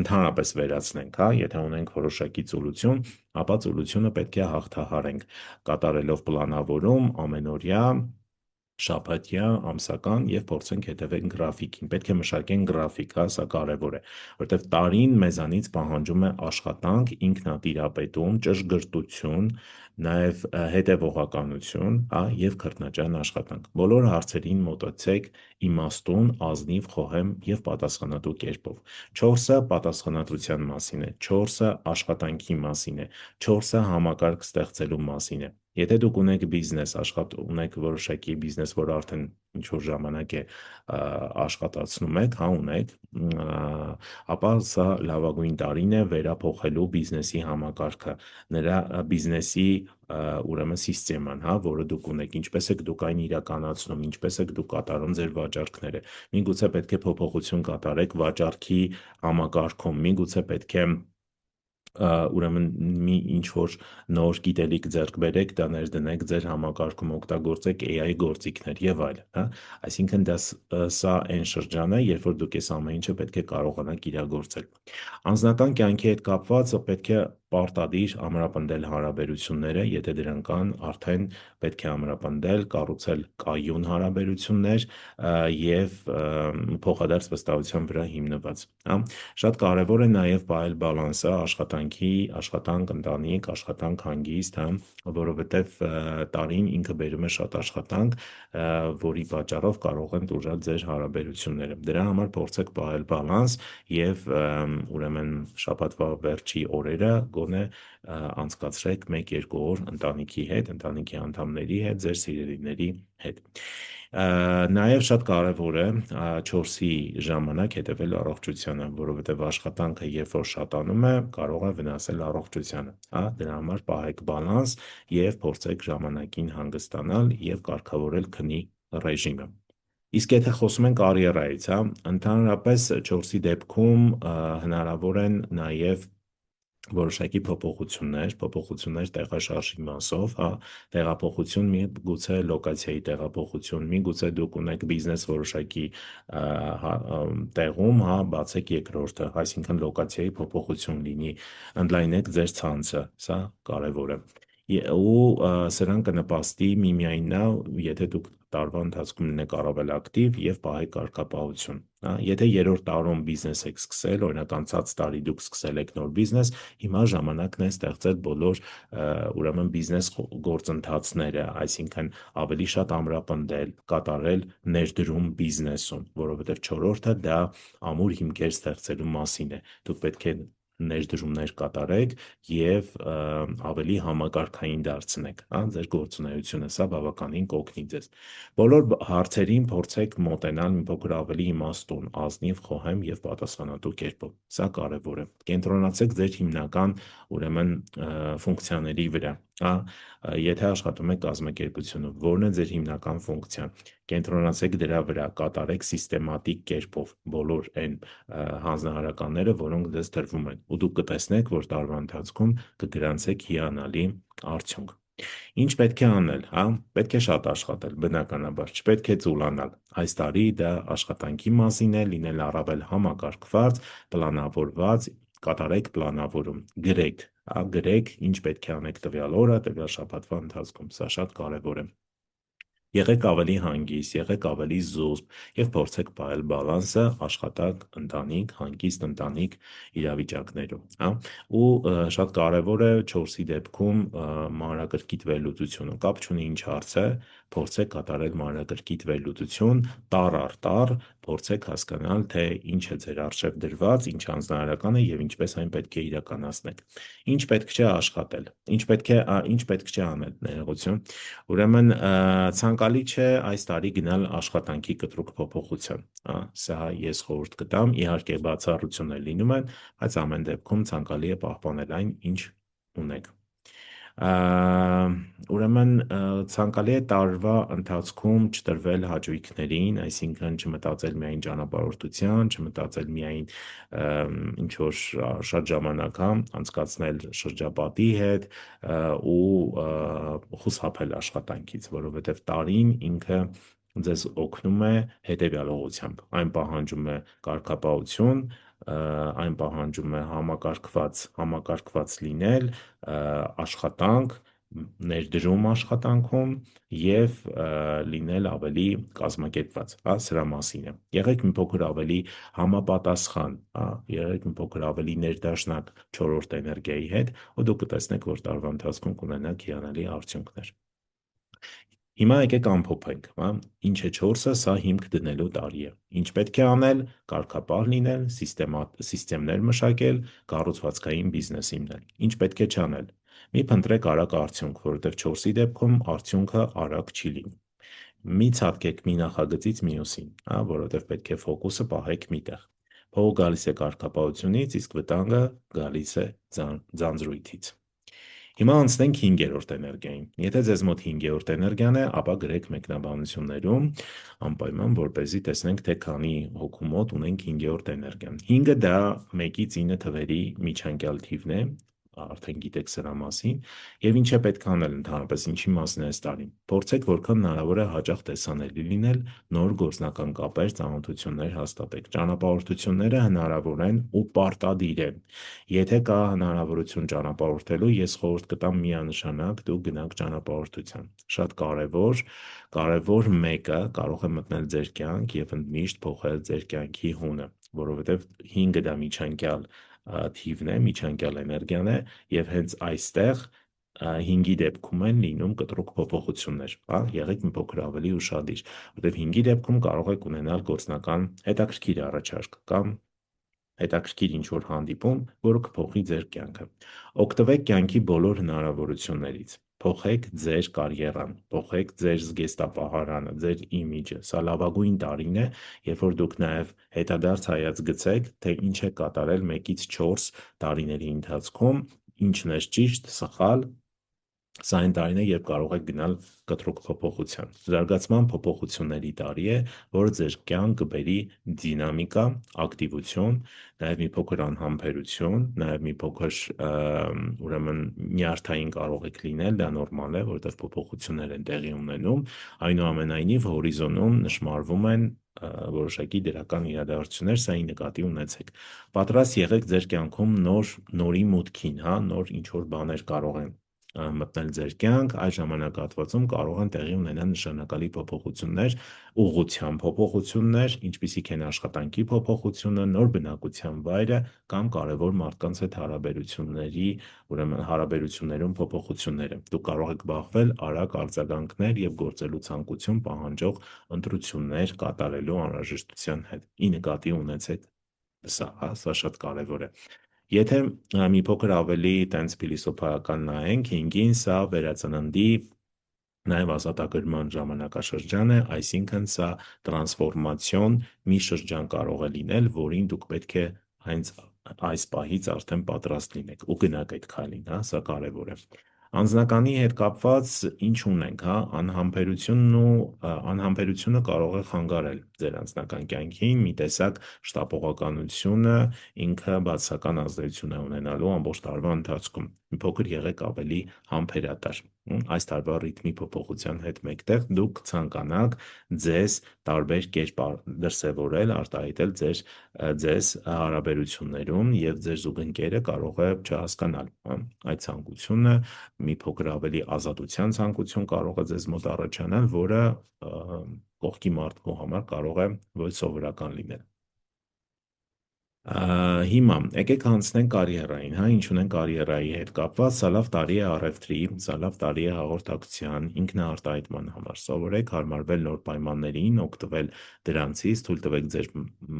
A: ընդհանրապես վերացնենք, հա, եթե ունենք որոշակի ծուլություն, ապա ծուլությունը պետք է հաղթահարենք, կատարելով պլանավորում ամենօրյա շաբաթյա, ամսական եւ փորձենք հետևենք գրաֆիկին։ Պետք է մշակենք գրաֆիկ, հա, սա կարևոր է, որովհետեւ տարին մեզանից պահանջում է աշխատանք, ինքնատիրապետում, ճշգրտություն, նաեւ հետևողականություն, հա, եւ քրտնաջան աշխատանք։ Բոլոր հարցերին մոտեցեք իմաստուն, ազնիվ, խոհեմ եւ պատասխանատու կերպով։ 4-ը պատասխանատվության մասին է, 4-ը աշխատանքի մասին է, 4-ը համակարգ ստեղծելու մասին է։ Եթե դուք ունեք բիզնես, ունեք որոշակի բիզնես, որ արդեն ինչ որ ժամանակ է աշխատացնում եք, հա, ունեք, ապա սա լավագույն տարին է վերափոխելու բիզնեսի համակարգը, նրա բիզնեսի ուրեմն սիստեման, հա, որը դուք ունեք, ինչպես եք դուք այն իրականացնում, ինչպես եք դուք կատարում ձեր վաճառքները։ Միգուցե պետք է փոփոխություն կատարեք վաճառքի համակարգում, միգուցե պետք է ուրեմն մի ինչ որ նոր գիտելիք ձեռք բերեք, դա ներդնեք ձեր համակարգում, օգտագործեք AI գործիքներ եւ այլն, հա։ Այսինքն սա այն շրջանը է, երբ որ դուք այս ամեն ինչը պետք է կարողանաք իրագործել։ Անձնական կյանքի հետ կապված պետք է պարտադիր ամրապնդել հարաբերությունները, եթե դրանք կան, արդեն պետք է ամրապնդել, կառուցել կայուն հարաբերություններ եւ փոխադարձ վստահության վրա հիմնված, հա։ Շատ կարևոր է նաև պահել բալանսը աշխատանք, ընտանիք, աշխատանք, հանգիստ, հա, որովհետև տարին ինքը բերում է շատ աշխատանք, որի պատճառով կարող են տուժալ ձեր հարաբերությունները։ Դրա համար փորձեք պահել բալանս եւ ուրեմն շաբաթվա վերջի օրերը գոնե անցկացրեք 1-2 օր ընտանիքի հետ, ընտանիքի անդամների հետ, ձեր սիրելիների հետ։ Նաև շատ կարևոր է 4-ի ժամանակ հետևել առողջությանը, որովհետև աշխատանքը երբ որ շատանում է, կարող է վնասել առողջությանը, հա, դրա համար պահեք բալանս եւ փորձեք ժամանակին հանգստանալ եւ կարգավորել քնի ռեժիմը։ Իսկ եթե խոսում ենք կարիերայից, հա, ընդհանրապես 4-ի դեպքում հնարավոր են նաև որոշակի փոփոխություններ տեղաշարժի մասով, հա, տեղափոխություն, միգուցե լոկացիայի տեղափոխություն, միգուցե դուք ունեք բիզնես որոշակի տեղում, հա, բացեք երկրորդը, այսինքն լոկացիայի փոփոխություն լինի, ընդլայնեք ձեր ցանցը, սա կարևոր է։ Ու սրան կնպաստի միմիայն նա, եթե դուք տարվա ընթացքում լինեք առավել ակտիվ եւ պահեք կարգապահություն, հա։ Եթե երրորդ տարում բիզնես եք սկսել, օրինակ անցած տարի դուք սկսել եք նոր բիզնես, հիմա ժամանակն է ստեղծել բոլոր ուրեմն բիզնես գործընթացները, այսինքն ավելի շատ ամրապնդել, կատարել ներդրում բիզնեսում, որովհետև չորրորդը դա ամուր հիմքեր ստեղծելու մասին է։ Դուք պետք է ներդրումներ կատարեք եւ ավելի համակարգային դարձնեք, հա, ձեր գործունեությունը, սա բավականին կօգնի ձեզ։ Բոլոր հարցերին փորձեք մոտենալ մի փոքր ավելի իմաստուն, ազնիվ, խոհեմ եւ պատասխանատու կերպով։ Սա կարևոր է։ Կենտրոնացեք ձեր հիմնական ուրեմն ֆունկցիաների վրա, հա, եթե աշխատում եք կազմակերպությունում, որն է ձեր հիմնական ֆունկցիան, կենտրոնացեք դրա վրա, կատարեք սիստեմատիկ կերպով բոլոր այն հանձնարարականները, որոնք ձեզ տրվում են, ու դուք կտեսնեք, որ տարվա ընթացքում կգրանցեք հիանալի արդյունք։ Ինչ պետք է անել, հա, պետք է շատ աշխատել, բնականաբար, չպետք է ծուլանալ։ Այս տարի դա աշխատանքի մասին է, լինել առավել համակարգված, պլանավորված, կատարեք պլանավորում, գրեք, հա, գրեք, ինչ պետք է անեք տվյալ օրը, տվյալ շաբաթվա ընթացքում, սա շատ կարևոր է։ Եղեք ավելի հանգիստ, եղեք ավելի զուսպ եւ փորձեք պահել բալանսը աշխատանք, ընտանիք, հանգիստ ընտանիք իրավիճակներում, հա։ Ու շատ կարևոր է 4-ի դեպքում մանրակրկիտ վերլուծությունը, կապ չունի ինչ հարց է, փորձեք կատարել մանրակրկիտ վերլուծություն, տառ առ տառ, փորձեք հասկանալ, թե ինչ է ձեր առջև դրված, ինչ հանձնարարական է եւ ինչպես այն պետք է իրականացնեք։ Ինչ պետք չէ աշխատել, ինչ պետք չէ անել, ներողություն։ Ուրեմն ցանկալի չէ այս տարի գնալ աշխատանքի կտրուկ փոփոխության, հա, սա ես խորհուրդ կտամ, իհարկե բացառություններ լինում են, բայց ամեն դեպքում ցանկալի է պահպանել այն, ինչ ունեք։ Ուրեմն ցանկալի է տարվա ընթացքում չտրվել հաճույքներին, այսինքն չմտածել միայն ճանապարհորդության, չմտածել միայն ինչ որ շատ ժամանակ հա անցկացնել շրջապատի հետ ու խուսափել աշխատանքից, որովհետև տարին ինքը ձեզ օգնում է հետևյալ ուղղությամբ, այն պահանջում է կարգապահություն, այն պահանջում է համակարգված լինել, աշխատանք ներդրում աշխատանքում և լինել ավելի կազմակերպված, սրա մասին է։ Եղեք մի փոքր ավելի համապատասխան, եղեք մի փոքր ավելի ներդաշնակ չորրորդ էներգիայի հետ, ու դուք կտեսնեք, որ տարվա ընթացքում կունենաք հիանալի արդյունքներ։ Հիմա եկեք ամփոփենք, ինչ է 4-ը, սա հիմք դնելու տարի է։ Ինչ պետք է անել, կարգապահ լինել, սիստեմներ մշակել, կառուցվածքային բիզնես հիմնել։ Ինչ պետք է չանել։ Մի փնտրեք արագ արդյունք, որովհետև 4-ի դեպքում արդյունքը արագ չի լինի։ Մի ցատկեք մի նախագծից մյուսին, որովհետև պետք է ֆոկուսը պահեք միտեղ։ Փողը գալիս է կարգապահությունից, իսկ վտանգը գալիս է ձանձրույթից։ Հիմա անցնենք 5-րդ էներգիային։ Եթե ձեզ մոտ 5-րդ էներգիան է, ապա գրեք մեկնաբանություններում անպայման, որպեսզի տեսնենք, թե քանի հոգու մոտ ունենք 5-րդ էներգիան։ 5-ը դա 1-ից 9 թվերի միջանկյալ թիվն է, արդեն գիտեք սրա մասին, եւ ինչ է պետք անել ընդհանրապես, ինչի մասին է այս տարին։ Փորձեք որքան հնարավոր է հաճախ տեսանելի լինել, նոր գործնական կապեր, ծանոթություններ հաստատեք։ Ճանապարհորդությունները հնարավոր են ու պարտադիր են։ Եթե կա հնարավորություն ճանապարհորդելու, ես խորհուրդ կտամ միանշանակ դուք գնաք ճանապարհորդության։ Շատ կարևոր մեկը կարող է մտնել ձեր կյանք եւ ընդմիշտ փոխել ձեր կյանքի հունը, որովհետեւ 5-ը դա միջանկյալ թիվն է, միջանկյալ էներգիան է եւ հենց այստեղ 5-ի դեպքում են լինում կտրուկ փոփոխություններ, եղեք մի փոքր ավելի ուշադիր, որովհետեւ 5-ի դեպքում կարող եք ունենալ գործնական հետաքրքիր առաջարկ կամ հետաքրքիր ինչ-որ հանդիպում, որը կփոխի ձեր կյանքը։ Օգտվեք կյանքի բոլոր հնարավորություններից։ Փոխեք ձեր կարիերան, փոխեք ձեր զգեստապահարանը, ձեր իմիջը։ Սա լավագույն տարին է, երբ որ դուք նաև հետադարձ հայացք գցեք, թե ինչ է կատարել 1-ից 4 տարիների ընթացքում, ինչն է ճիշտ, սխալ։ Սա այն տարին է, երբ կարող եք գնալ կտրուկ փոփոխության։ Զարգացման փոփոխությունների տարի է, որը ձեր կյանք կբերի դինամիկա, ակտիվություն, նաև մի փոքր անհամբերություն, նաև մի փոքր ուրեմն նյարդային կարող եք լինել, դա նորմալ է, որովհետև փոփոխություններ են տեղի ունենում, այնուամենայնիվ հորիզոնում նշմարվում են որոշակի դրական իրադարձություններ, սա նկատի ունեցեք։ Պատրաստ եղեք ձեր կյանքում նորի մուտքին, նոր ինչ-որ բաներ կարող են մտնել ձեր կյանք, այս ժամանակահատվածում կարող են տեղի ունենալ նշանակալի փոփոխություններ, ուղղության փոփոխություններ, ինչպիսիք են աշխատանքի փոփոխությունը, նոր բնակության վայրը կամ կարևոր մարդկանց հետ հարաբերություններում փոփոխությունները։ Դուք կարող եք բախվել արագ արձագանքներ եւ գործելու ցանկություն պահանջող ընտրություններ կատարելու անհրաժեշտության հետ։ Ի նկատի ունեցեք սա շատ կարևոր է։ Եթե մի փոքր ավելի տենց փիլիսոփայական նայենք 5-ին, սա վերածննդի նաև ազատագրման ժամանակաշրջան է, այսինքն սա տրանսֆորմացիոն մի շրջան կարող է լինել, որին դուք պետք է հենց այս պահից արդեն պատրաստ լինեք ու գնաք այդ քայլին, սա կարևոր է։ Անձնականի հետ կապված ինչ ունենք, անհամբերությունը կարող է խանգարել ձեր անձնական կյանքին, մի տեսակ շտապողականությունը ինքը բացասական ազդեցություն է ունենալու ամբողջ տարվա ընթացքում։ Մի փոքր եղեք ավելի համբերատար։ Այս տարվա ռիթմի փոփոխության հետ մեկտեղ դուք ցանկանաք ձեզ տարբեր կերպ դրսևորել, արտահայտել ձեզ հարաբերություններում եւ ձեր զուգընկերը կարող է չհասկանալ այդ ցանկությունը, մի փոքր ավելի ազատության ցանկություն կարող է ձեզ մոտ առաջանալ, որը կողքի մարդու համար կարող է ոչ սովորական լինել։ Հիմա եկեք անցնենք կարիերային, ինչ ունենք կարիերայի հետ կապված, սա լավ տարի է առևտրի, սա լավ տարի է հաղորդակցության, ինքնաարտահայտման համար։ Սովորեք հարմարվել նոր պայմաններին, օգտվել դրանցից, թույլ տվեք ձեր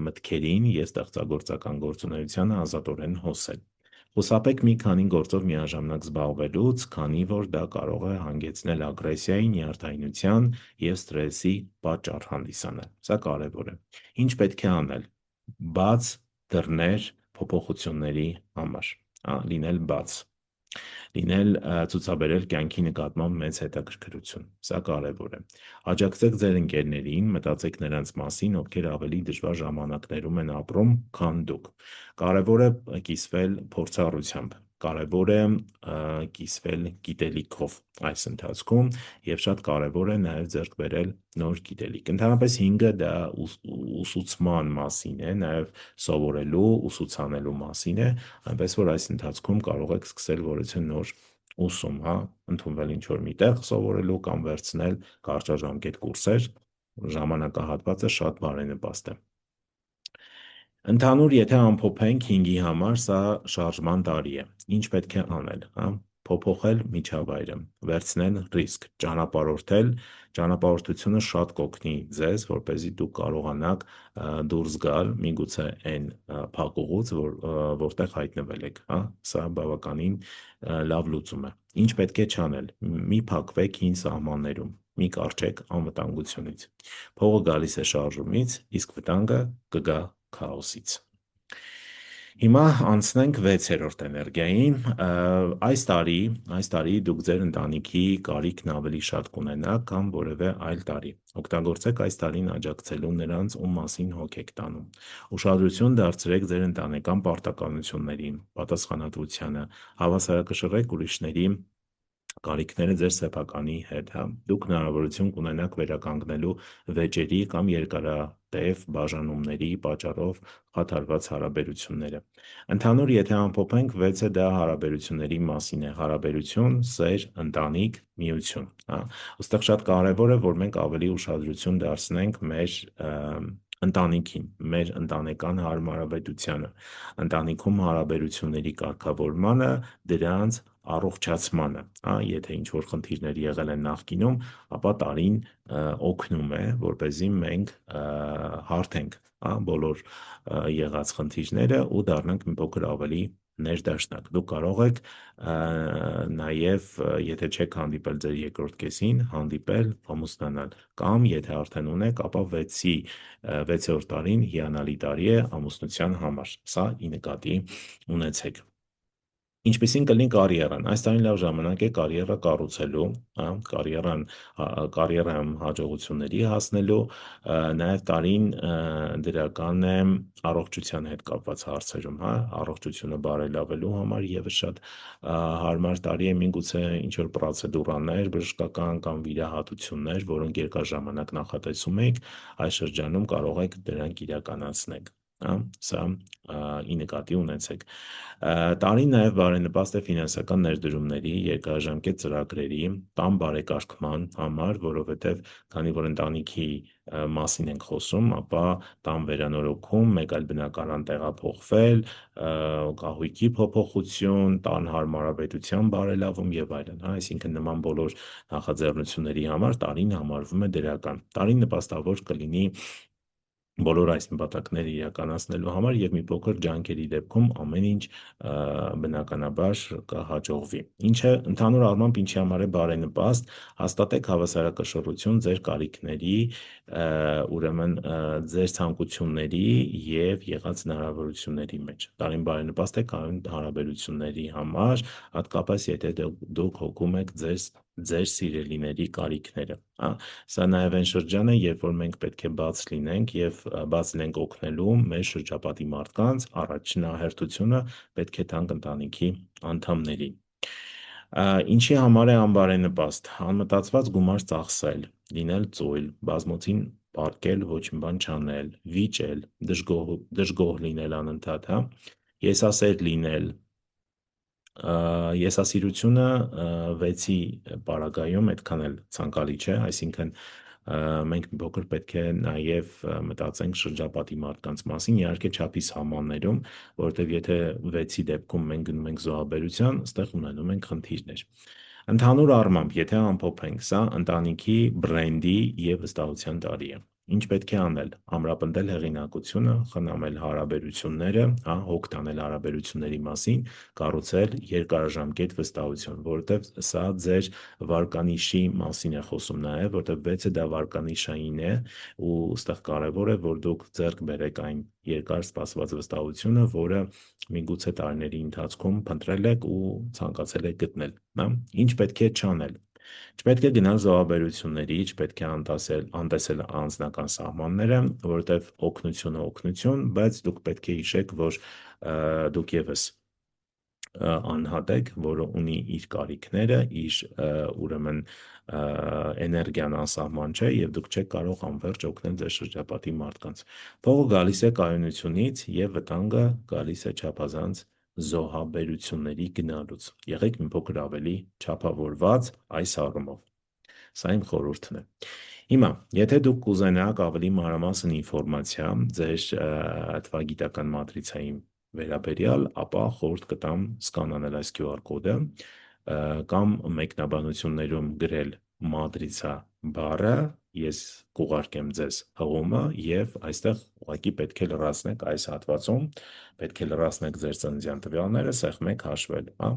A: մտքերին եւ ստեղծագործական գործունեությանը ազատորեն հոսել։ Խուսափեք մի քանի գործով միաժամանակ զբաղվելուց, քանի որ դա կարող է հանգեցնել ագրեսիայի, նյարդայնության եւ սթրեսի պատճառ հանդիսանալ։ Սա կարևոր է։ Ինչ պետք է անել։ Բաց դռներ փոփոխությունների համար, լինել բաց, ցուցաբերել կյանքի նկատմամբ մեծ հետաքրքրություն, սա կարևոր է։ Աջակցեք ձեր ընկերներին, մտածեք նրանց մասին, ովքեր ավելի դժվար ժամանակներում են ապրում, քան դուք։ Կարևոր է կիսվել փորձառությամբ, կարևոր է կիսվել գիտելիքով այս ընթացքում եւ շատ կարևոր է նաեւ ձեռք բերել նոր գիտելիք։ Ընդհանրապես 5-ը դա ուսուցման մասին է, նաեւ սովորելու, ուսուցանելու մասին է, այնպես որ այս ընթացքում կարող եք սկսել որևէ նոր ուսում, հա, ընդունվել ինչ-որ միտեղ սովորելու կամ վերցնել կարճաժամկետ կուրսեր, ժամանակահատվածը շատ բարենպաստ է։ Ընդհանուր, եթե ամփոփենք 5-ի համար, սա շարժման տարի է։ Ինչ պետք է անել, հա? Փոփոխել միջավայրը, վերցնել ռիսկ, ճանապարհորդությունը շատ կօգնի ձեզ, որպեսզի դուք կարողանաք դուրս գալ միգուցե այն փակուղուց, որտեղ հայտնվել եք, հա? Սա բավականին լավ լուծում է։ Ինչ պետք է չանել։ Մի փակվեք հին սահմաններում, մի կառչեք անվտանգությունից։ Փողը գալիս է շարժումից, իսկ վտանգը կգա քաոսից։ Հիմա անցնենք 6-րդ էներգիային։ Այս տարի դուք ձեր ընտանիքի կարիքն ավելի շատ կունենաք, կամ որևէ այլ տարի։ Օգտագործեք այս տարին աջակցելու նրանց, ում մասին հոգ եք տանում։ Ուշադրություն դարձրեք ձեր ընտանեկան պարտականություններին, պատասխանատվությանը, հավասարակշռեք ուրիշների կարիքները ձեր սեփականի հետ, հա։ Դուք հնարավորություն կունենաք վերականգնելու վեճերի կամ երկարատև բաժանումների պատճառով խաթարված հարաբերությունները։ Ընդհանուր, եթե ամփոփենք, 6-ը դա հարաբերությունների մասին է։ Հարաբերություն, սեր, ընտանիք, միություն, հա։ Այստեղ շատ կարևոր է, որ մենք ավելի ուշադրություն դարձնենք մեր ընտանիքին, մեր ընտանեկան հարմարավետությանը, ընտանիքում հարաբերությունների կարգավորմանը, դրանց առողջացմանը, հա, եթե ինչ-որ խնդիրներ եղել են նախկինում, ապա տարին օգնում է, որպեսզի մենք հարթենք, հա, բոլոր եղած խնդիրները ու դառնանք մի փոքր ավելի ներդաշնակ։ Դուք կարող եք նաև, եթե չեք հանդիպել ձեր երկրորդ կեսին, հանդիպել, ամուսնանալ, կամ եթե արդեն ունեք, ապա 6-րդ տարին հիանալի տարի է ամուսնության համար։ Սա ի նկատի ունեցեք։ Ինչպիսին կլինի կարիերան։ Այս տարին լավ ժամանակ է կարիերա կառուցելու, հա, կարիերայում հաջողությունների հասնելու, նաև տարին դրական է առողջության հետ կապված հարցերում, հա, առողջությունը բարելավելու համար եւս շատ հարմար տարի է, միգուցե ինչ-որ պրոցեդուրաներ, բժշկական կամ վիրահատություններ, որոնք երկար ժամանակ նախատեսում եք, այս շրջանում կարող եք դրանք իրականացնել, հա, սա ի նկատի ունեցեք։ Տարին նաև բարենպաստ է ֆինանսական ներդրումների, երկարաժամկետ ծրագրերի, տան բարեկարգման համար, որովհետև քանի որ ընտանիքի մասին ենք խոսում, ապա տան վերանորոգում, մեկ այլ բնակարան տեղափոխվել, կահույքի փոփոխություն, տան հարմարավետության բարելավում եւ այլն, հա, այսինքն նման բոլոր նախաձեռնությունների համար տարին համարվում է դրական։ Տարին նպաստավոր կլինի բոլոր այս նպատակները իրականացնելու համար եւ մի փոքր ջանքերի դեպքում ամեն ինչ բնականաբար կհաջողվի։ Ինչը ընդհանուր առմամբ ինչի համար է բարենպաստ, հաստատեք հավասարակշռություն ձեր կարիքների, ուրեմն ձեր ցանկությունների եւ եղած հնարավորությունների մեջ։ Տարին բարենպաստ է կայուն հարաբերությունների համար, հատկապես եթե դուք հոգում եք ձեր սիրելիների կարիքները, հա։ Սա նաև այն շրջանը, երբ որ մենք պետք է բաց լինենք օգնելու մեր շրջապատի մարդկանց, առաջնահերթությունը պետք է տանք ընտանիքի անդամներին։ Ինչի համար է անբարենպաստ։ Անմտածված գումար ծախսել, լինել ծույլ, բազմոցին պառկել, ոչ մի բան չանել, վիճել, դժգոհ լինել անընդհատ, հա, եսասեր լինել, եսասիրությունը 6-ի պարագայում այդքան էլ ցանկալի չէ, այսինքն մենք մի փոքր պետք է նաև մտածենք շրջապատի մարդկանց մասին, իհարկե չափի սահմաններում, որովհետև եթե 6-ի դեպքում մենք գնում ենք զոհաբերության, այստեղ ունենում ենք խնդիրներ։ Ընդհանուր առմամբ, եթե ամփոփենք, սա ընտանիքի բրենդի եւ վստահության տարի է։ Ինչ պետք է անել։ Ամրապնդել հեղինակությունը, խնամել հարաբերությունները, հա, հոգ տանել հարաբերությունների մասին, կառուցել երկարաժամկետ վստահություն, որովհետև սա ձեր վարկանիշի մասին է խոսում նաև, որովհետև 6-ը դա վարկանիշային է ու այստեղ կարևոր է, որ դուք ձեռք բերեք այն երկար սպասված վստահությունը, որը միգուցե տարիների ընթացքում փնտրել եք ու ցանկացել եք գտնել, հա։ Ինչ պետք է չանել։ Չպետք է գնալ զոհաբերությունների, չպետք է անտեսել անձնական սահմանները, որովհետև օգնություն, բայց դուք պետք է հիշեք, որ դուք եւս անհատ եք, որը ունի իր կարիքները, իր ուրեմն էներգիան անսահման չէ եւ դուք չեք կարող անվերջ օգնել ձեր շրջապատի մարդկանց։ Փողը գալիս է կայունությունից եւ վտանգը գալիս է չափազանց զոհաբերությունների գնալուց։ Եղեք մի փոքր ավելի չափավորված այս առումով։ Սա իմ խորհուրդն է։ Հիմա, եթե դուք կուզենաք ավելի մանրամասն ինֆորմացիա ձեր թվագիտական մատրիցայի վերաբերյալ, ապա խորհուրդ կտամ սկանանել այս QR կոդը կամ մեկնաբանություններում գրել մատրիցա բառը, ես կուղարկեմ ձեզ հղումը եւ այստեղ ուղղակի պետք է լրացնեք այս հատվածում, պետք է լրացնեք ձեր ծննդյան տվյալները, սեղմեք հաշվել, հա։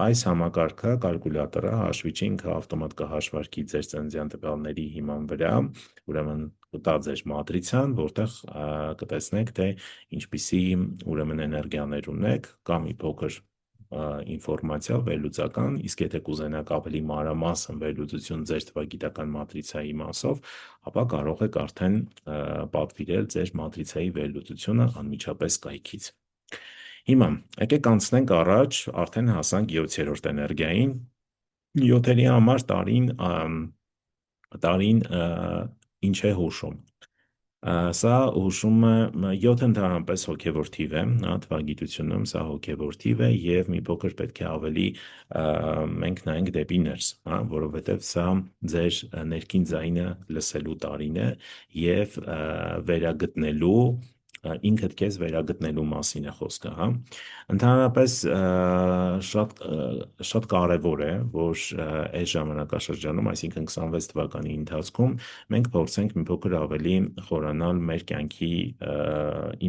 A: Այս համակարգը, կալկուլյատորը հաշվիչը ինքը ավտոմատ կհաշվարկի ձեր ծննդյան տվյալների հիման վրա, ուրեմն կտա ձեր մատրիցան, որտեղ կտեսնեք, թե ինչպիսի ուրեմն էներգիաներ ունեք, կամ մի փոքր ինֆորմացիա վերլուծական, իսկ եթե կուզենաք ավելի մանրամասն վերլուծություն ձեր թվագիտական մատրիցայի մասով, ապա կարող եք արդեն պատվիրել ձեր մատրիցայի վերլուծությունը անմիջապես կայքից։ Հիմա, եկեք անցնենք առաջ, արդեն հասանք 7-րդ էներգիային, 7-երի համար տարին ինչ է հուշում։ Սա հուշումը 7 ընդհանրապես հոգևոր թիվ է, թվագիտությունում սա հոգևոր թիվ է եւ մի փոքր պետք է ավելի մենք նայենք դեպի ներս, հա, որովհետեւ սա ձեր ներքին ձայնը լսելու տարին է եւ վերագտնելու ինքդ քեզ վերագտնելու մասին է խոսքը, հա։ Ընդհանրապես շատ կարևոր է, որ այս ժամանակաշրջանում, այսինքն 26 թվականի ընթացքում մենք փորձենք մի փոքր ավելի խորանալ մեր կյանքի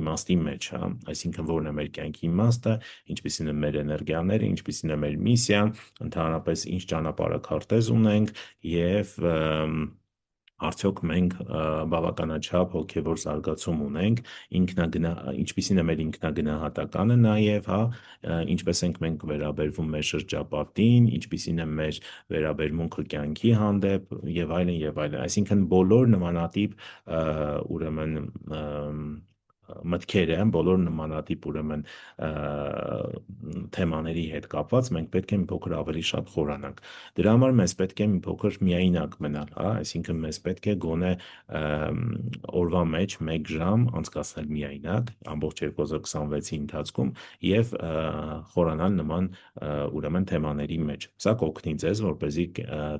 A: իմաստի մեջ, հա, այսինքն որն է մեր կյանքի իմաստը, ինչպիսին են մեր էներգիաները, ինչպիսին է մեր միսիան, ընդհանրապես ինչ ճանապարհաքարտեզ ունենք եւ արդյոք մենք բավականաչափ հոգևոր զարգացում ունենք, ինչպիսին է մեր ինքնագնահատականը նաև, հա, ինչպես ենք մենք վերաբերվում մեր շրջապատին, ինչպիսին է մեր վերաբերմունքը կյանքի հանդեպ եւ այլն եւ այլն, այսինքն բոլոր նմանատիպ ուրեմն մտքերը, բոլոր նմանատիպ ուրեմն թեմաների հետ կապված մենք պետք է մի փոքր ավելի շատ խորանանք։ Դրա համար մեզ պետք է մի փոքր միայնակ մնալ, հա, այսինքն մեզ պետք է գոնե օրվա մեջ 1 ժամ անցկացնել միայնակ ամբողջ 2026-ի ընթացքում եւ խորանալ նման ուրեմն թեմաների մեջ։ Սա կօգնի ձեզ, որպեսզի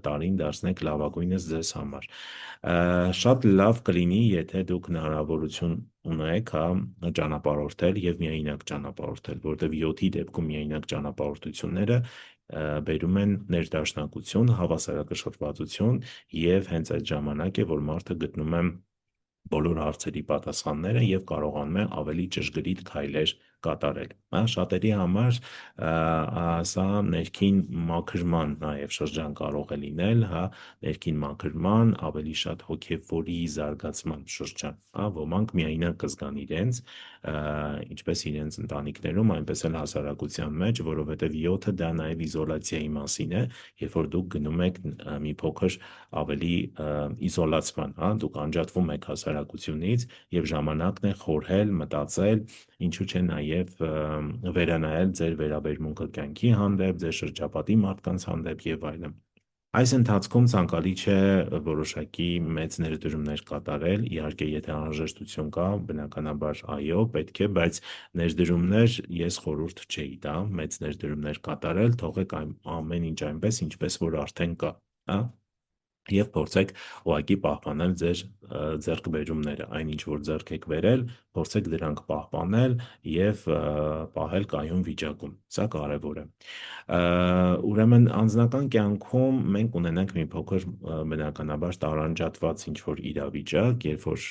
A: տարին դարձնեք լավագույնս ձեզ համար։ Շատ լավ կլինի, եթե դուք հնարավորություն ունեք, հա, ճանապարհորդել եւ միայնակ ճանապարհորդել, որտեղ 7-ի դեպքում միայնակ ճանապարհորդությունները բերում են ներդաշնակություն, հավասարակշռվածություն եւ հենց այդ ժամանակ է, որ մարդը գտնում է բոլոր հարցերի պատասխանները եւ կարողանում է ավելի ճշգրիտ քայլեր կատարել։ Հա, շատերի համար սա ներքին մաքրման նաև շրջան կարող է լինել, հա, ներքին մաքրման, ավելի շատ հոգևորի զարգացման շրջան, հա, ոմանք միայնակ կզգան իրենց, ինչպես իրենց ընտանիքներում, այնպես էլ հասարակության մեջ, որովհետև 7-ը դա նաև իզոլացիայի մասին է, երբ որ դուք գնում եք մի փոքր ավելի իզոլացման, հա, դուք անջատվում եք հասարակությունից եւ ժամանակն է խորհել, մտածել, ինչու՞ չէ նաև վերանայել ձեր վերաբերմունքը կյանքի հանդեպ, ձեր շրջապատի մարդկանց հանդեպ եւ այլն։ Այս ընթացքում ցանկալի չէ որոշակի մեծ ներդրումներ կատարել, իհարկե եթե անհրաժեշտություն կա, բնականաբար այո, պետք է, բայց ներդրումներ ես խորհուրդ չէի տա, մեծ ներդրումներ կատարել, թողեք ամեն ինչ այնպես, ինչպես որ արդեն կա, հա, եւ փորձեք ուղղակի պահպանել ձեր ձեռքբերումները, այնինչ որ ձեռք եք բերել, փորձեք դրանք պահպանել եւ պահել կայուն վիճակում։ Սա կարեւոր է։ Ուրեմն անձնական կյանքում մենք ունենանք մի փոքր բնականաբար տարանջատված ինչ որ իրավիճակ, երբ որ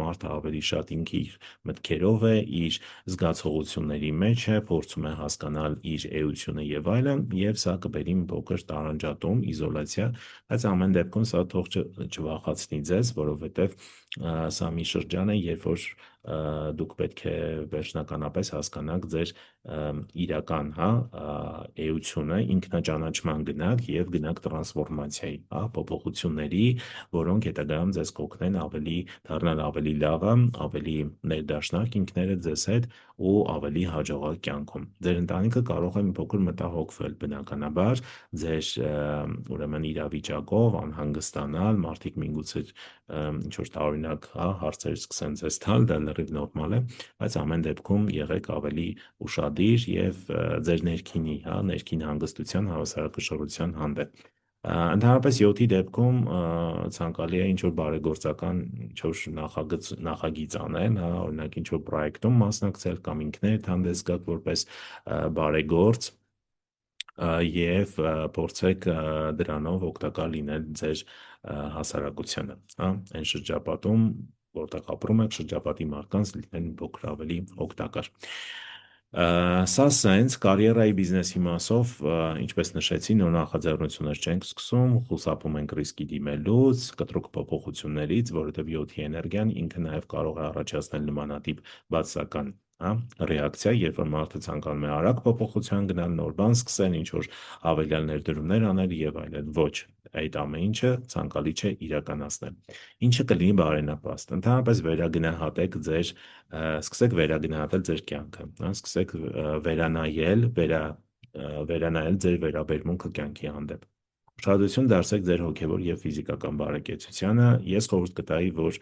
A: մարդը ավելի շատ ինքը իր մտքերով է, իր զգացողությունների մեջ է, փորձում է հասկանալ իր էությունը եւ այլն, եւ սա կբերի մի փոքր տարանջատում, իզոլացիա, բայց ամեն դեպքում սա թող չվախացնի ձեզ, որովհետեւ սա մի շրջան է, երբ որ դուք պետք է վերջնականապես հասկանաք ձեր իրական, հա, էությունը, ինքնաճանաչման գնաք եւ գնաք տրանսֆորմացիայի, հա, փոփոխությունների, որոնք հետագայում ձեզ կօգնեն ավելի դառնալ ավելի լավը, ավելի ներդաշնակ ինքներդ ձեզ հետ ու ավելի հաջողակ կյանքում։ Ձեր ընտանիքը կարող է մի փոքր մտահոգվել բնականաբար ձեր ուրեմն իրավիճակով, անհանգստանալ, մարդիկ միգուցե ինչ որ տարօրինակ, հա, հարցեր սկսեն ձեզ տալ, դա լրիվ նորմալ է, բայց ամեն դեպքում եղեք ավելի ուշադիր եւ ձեր ներքինի, հա, ներքին հանգստության հավասարակշռության հանդեպ։ Ընդհանրապես 7-ի դեպքում ցանկալի է ինչ-որ բարեգործական ինչ-որ նախագիծ անել, հա, օրինակ ինչ-որ պրոյեկտում մասնակցել կամ ինքներդ հանդես գաք որպես բարեգործ եւ փորձեք դրանով օգտակար լինել ձեր հասարակությանը, հա, այն շրջապատում, որտեղ ապրում եք, շրջապատի մարդկանց լինեն փոքր ավելի օգտակար։ Սա սենց կարիերայի բիզնեսի մասով, ինչպես նշեցի, նոր նախաձեռնություններ չենք սկսում, խուսափում ենք ռիսկի դիմելուց, կտրուկ փոփոխություններից, որովհետև 7-ի էներգիան ինքը նաև կարող է առաջացնել նմանատիպ բացասական ռեակցիա, երբ որ մարդը ցանկանում է արագ փոփոխության գնալ, նոր բան սկսել, ինչ որ հավելյալ ներդրումներ անել եւ այլն։ Ոչ, այդ ամեն ինչը ցանկալի չէ իրականացնել։ Ինչը կլինի բարենպաստ։ Ընդհանրապես վերագնահատեք ձեր, սկսեք վերագնահատել ձեր կյանքը, հա, սկսեք վերանայել ձեր վերաբերմունքը կյանքի հանդեպ։ Ուշադրություն դարձրեք ձեր հոգևոր եւ ֆիզիկական բարեկեցությանը։ Ես խորհուրդ կտայի, որ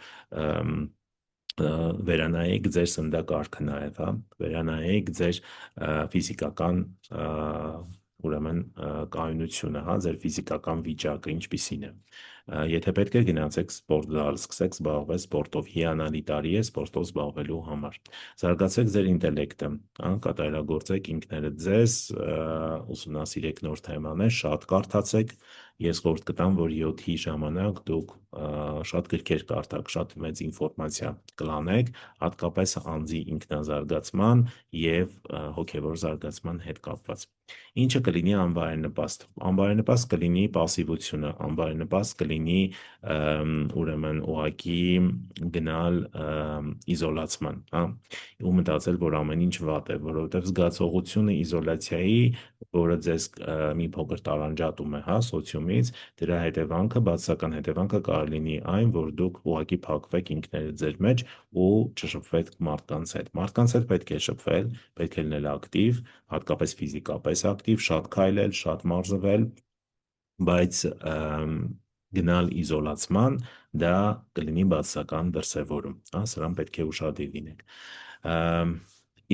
A: վերանայեք ձեր սննդակարգը նաև, հա, վերանայեք ձեր ֆիզիկական ուրեմն կայունությունը, հա, ձեր ֆիզիկական վիճակը ինչպիսին է։ Եթե պետք է գնացեք սպորտ զալ, սկսեք զբաղվել սպորտով, հիանալի տարի է սպորտով զբաղվելու համար։ Զարգացեք ձեր ինտելեկտը, հա, կատարելագործեք ինքներդ ձեզ, ուսումնասիրեք նոր թեմաներ, շատ կարդացեք։ Ես խորհուրդ կտամ, որ 7-ի ժամանակ դուք շատ գրքեր կարդաք, շատ մեծ ինֆորմացիա կլանեք, հատկապես անձի ինքնազարգացման եւ հոգեվոր զարգացման հետ կապված։ Ինչը կլինի անբարենպաստ։ Անբարենպաստ կլինի пассивությունը, անբարենպաստ կլինի ուրեմն ուղակի գնալ իզոլացման, հա, ու մտածել, որ ամեն ինչ վատ է, որովհետև զգացողությունը իզոլացիայի, որը ձեզ մի փոքր տարանջատում է, հա, սոցիումից, դրա հետևանքը, բացասական հետևանքը կարող լինի այն, որ դուք ուղակի փակվեք ինքներդ ձեր մեջ ու չշփվեք մարդկանց հետ։ Մարդկանց հետ պետք է շփվել, պետք է լինել ակտիվ, հատկապես ֆիզիկապես ակտիվ, շատ քայլել, շատ մարզվել, բայց գնալ իզոլացման դա կլինի բացասական դրսևորում, հա, սրան պետք է ուշադիր լինեք։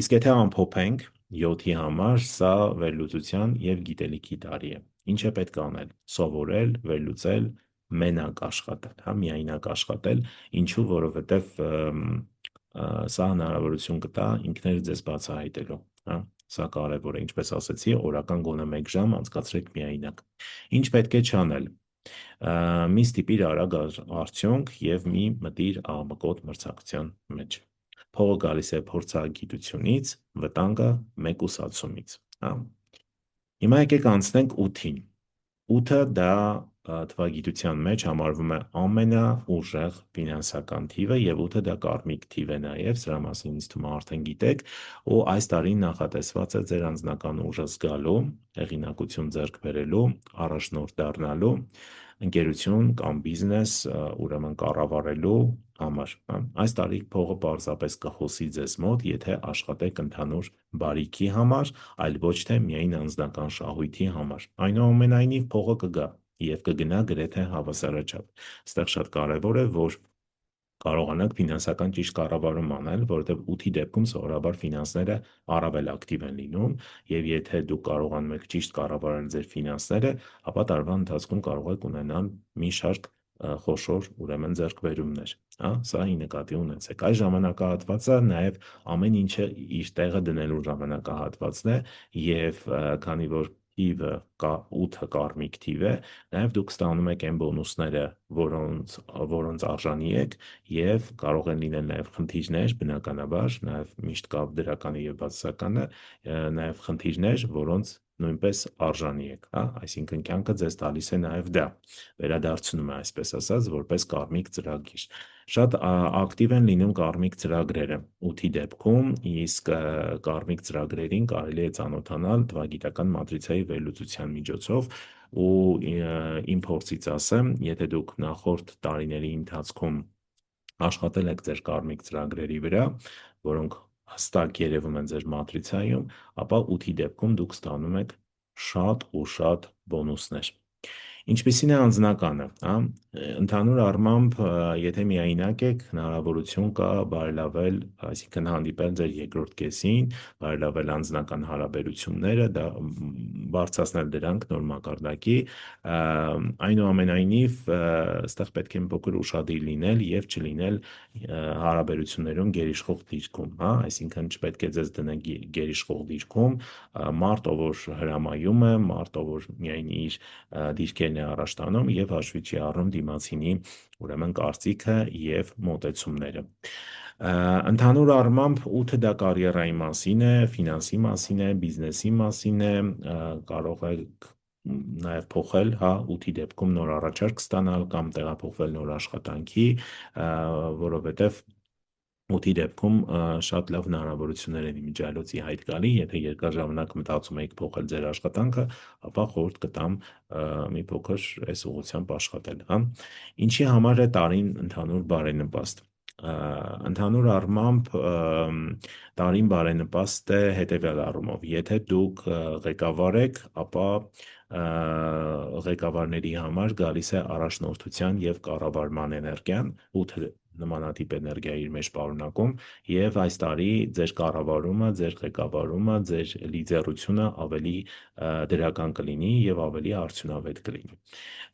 A: Իսկ եթե ամփոփենք 7-ի համար, սա վերլուծության եւ գիտելիքի տարի է։ Ինչ է պետք անել։ Սովորել, վերլուծել, մենակ աշխատել, հա, միայնակ աշխատել, ինչու, որովհետև սա հնարավորություն կտա ինքներդ ձեզ բացահայտելու, հա, սա կարևոր է, ինչպես ասեցի, օրական գոնե 1 ժամ անցկացրեք միայնակ։ Ինչ պետք է չանել։ Մի ստիպիր արագ արդյունք եւ մի մտիր աղմկոտ մրցակցության մեջ։ Փողը գալիս է փորձագիտությունից, վտանգը մեկուսացումից, հա։ Հիմա եկեք անցնենք 8-ին։ 8-ը դա թվագիտության մեջ համարվում է ամենաուժեղ ֆինանսական թիվը եւ 8-ը դա կարմիկ թիվ է նաեւ, սրա մասին ինձ թվում է արդեն գիտեք, ու այս տարին նախատեսված է ձեր անձնական ուժը զգալու, հեղինակություն ձեռք բերելու, առաջնորդ դառնալու, ընկերություն կամ բիզնես ուրեմն կառավարելու համար։ Այս տարի փողը պարզապես կխոսի ձեզ մոտ, եթե աշխատեք ընդհանուր բարիքի համար, այլ ոչ թե միայն անձնական շահույթի համար։ Այնուամենայնիվ փողը կգա եւ կգնա գրեթե հավասարաչափ։ Այստեղ շատ կարեւոր է, որ կարողանաք ֆինանսական ճիշտ կառավարում անել, որովհետև 8-ի դեպքում սովորաբար ֆինանսները առավել ակտիվ են լինում, եւ եթե դուք կարողանում եք ճիշտ կառավարել ձեր ֆինանսները, ապա տարվա ընթացքում կարող եք ունենալ մի շարք խոշոր ուրեմն ձեռքբերումներ, հա, սա ի նկատի ունեցեք։ Այս ժամանակահատվածը նաև ամեն ինչը իր տեղը դնելու ժամանակահատվածն է եւ քանի որ թիվը 8-ը կարմիկ թիվ է, նաև դուք ստանում եք այն բոնուսները, որոնց արժանի եք եւ կարող են լինել նաև խնդիրներ, բնականաբար, նաև միշտ կա դրականը եւ բացասականը, նաև խնդիրներ, որոնց նույնպես արժանի եք, հա, այսինքն կյանքը ձեզ տալիս է նաև դա, վերադարձնում է, այսպես ասած, որպես կարմիկ ծրագիր։ Շատ ակտիվ են լինում կարմիկ ծրագրերը 8-ի դեպքում, իսկ կարմիկ ծրագրերին կարելի է ծանոթանալ թվագիտական մատրիցայի վերլուծության միջոցով, ու իմ փորձից ասեմ, եթե դուք նախորդ տարիների ընթացքում աշխատել եք ձեր կարմիկ ծրագրերի վրա, որոնք հստակ երևում են ձեր մատրիցայում, ապա 8-ի դեպքում դուք ստանում եք շատ ու շատ բոնուսներ։ Ինչպիսին է անձնականը, հա, ընդհանուր առմամբ, եթե միայնակ եք, հնարավորություն կա բարելավել, այսինքն հանդիպել ձեր երկրորդ կեսին, բարելավել անձնական հարաբերությունները, դա բարձրացնել դրանք նոր մակարդակի, այնուամենայնիվ, այստեղ պետք է մի փոքր ուշադիր լինել եւ չլինել հարաբերություններում գերիշխող դիրքում, հա, այսինքն չպետք է ձեզ դնել գերիշխող դիրքում, մարդ, ով որ հրամայում է, մարդ, ով որ միայն իր դիրքերն է առաջ տանում եւ հաշվի չի առնում դիմացինի ուրեմն կարծիքը եւ մոտեցումները։ Ընդհանուր առմամբ 8-ը դա կարիերայի մասին է, ֆինանսի մասին է, բիզնեսի մասին է, կարող եք նաև փոխել, հա, 8-ի դեպքում նոր առաջարկ ստանալ կամ տեղափոխվել նոր աշխատանքի, որովհետև 8-ի դեպքում շատ լավ հնարավորություններ են իմիջիայլոցի հայտ գալի, եթե երկար ժամանակ մտածում եք փոխել ձեր աշխատանքը, ապա խորհուրդ կտամ մի փոքր այս ուղղությամբ աշխատել, հա։ Ինչի համար է տարին ընդհանուր բարենպաստ։ Ընդհանուր առմամբ տարին բարենպաստ է հետևյալ առումով. եթե դուք ղեկավար եք, ապա ղեկավարների համար գալիս է առաջնորդության եւ կառավարման էներգիան, 8 նմանատիպ էներգիա իր մեջ պարունակում եւ այս տարի ձեր կառավարումը, ձեր ղեկավարումը, ձեր լիդերությունը ավելի դրական կլինի եւ ավելի արդյունավետ կլինի։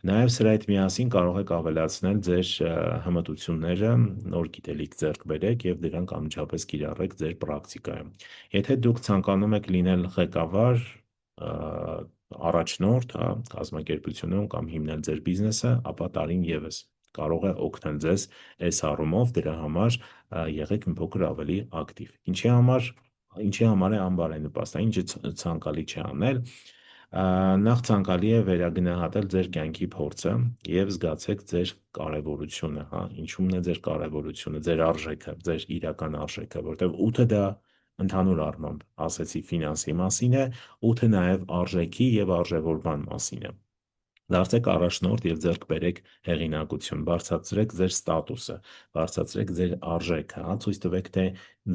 A: Նաեւ սրա հետ միասին կարող եք ավելացնել ձեր հմտությունները, նոր գիտելիք ձեռք բերեք եւ դրանք անմիջապես կիրառեք ձեր պրակտիկայում։ Եթե դուք ցանկանում եք լինել ղեկավար, առաջնորդ, հա, կազմակերպությունում կամ հիմնել ձեր բիզնեսը, ապա տարին եւս կարող է օգնել ձեզ այս առումով, դրա համար եղեք մի փոքր ավելի ակտիվ։ Ինչի համար է անբարենպաստ, ինչը ցանկալի չի անել, նախ ցանկալի է վերագնահատել ձեր կյանքի փորձը եւ զգացեք ձեր կարեւորությունը, հա, ինչումն է ձեր կարեւորությունը, ձեր արժեքը, ձեր իրական արժեքը, որտեղ 8-ը դա ընդհանուր առմամբ ասեցի ֆինանսի մասին է, 8-ը նաեւ արժեքի եւ արժևորման մասին է։ Դարձեք առաջնորդ եւ ձեռք բերեք հեղինակություն, բարձրացրեք ձեր ստատուսը, բարձրացրեք ձեր արժեքը, հա, ցույց տվեք, թե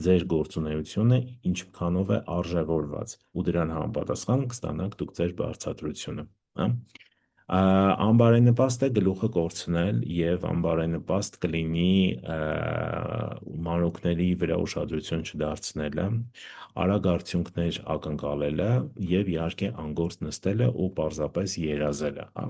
A: ձեր գործունեությունը ինչքանով է արժևորված ու դրան համապատասխան կստանաք դուք ձեր բարձրացությունը, հա։ Անբարենպաստ է գլուխը կորցնել եւ անբարենպաստ կլինի մանրուքների վրա ուշադրություն չդարձնելը, արագ արդյունքներ ակնկալելը եւ իհարկե անգործ նստելը ու պարզապես երազելը, հա,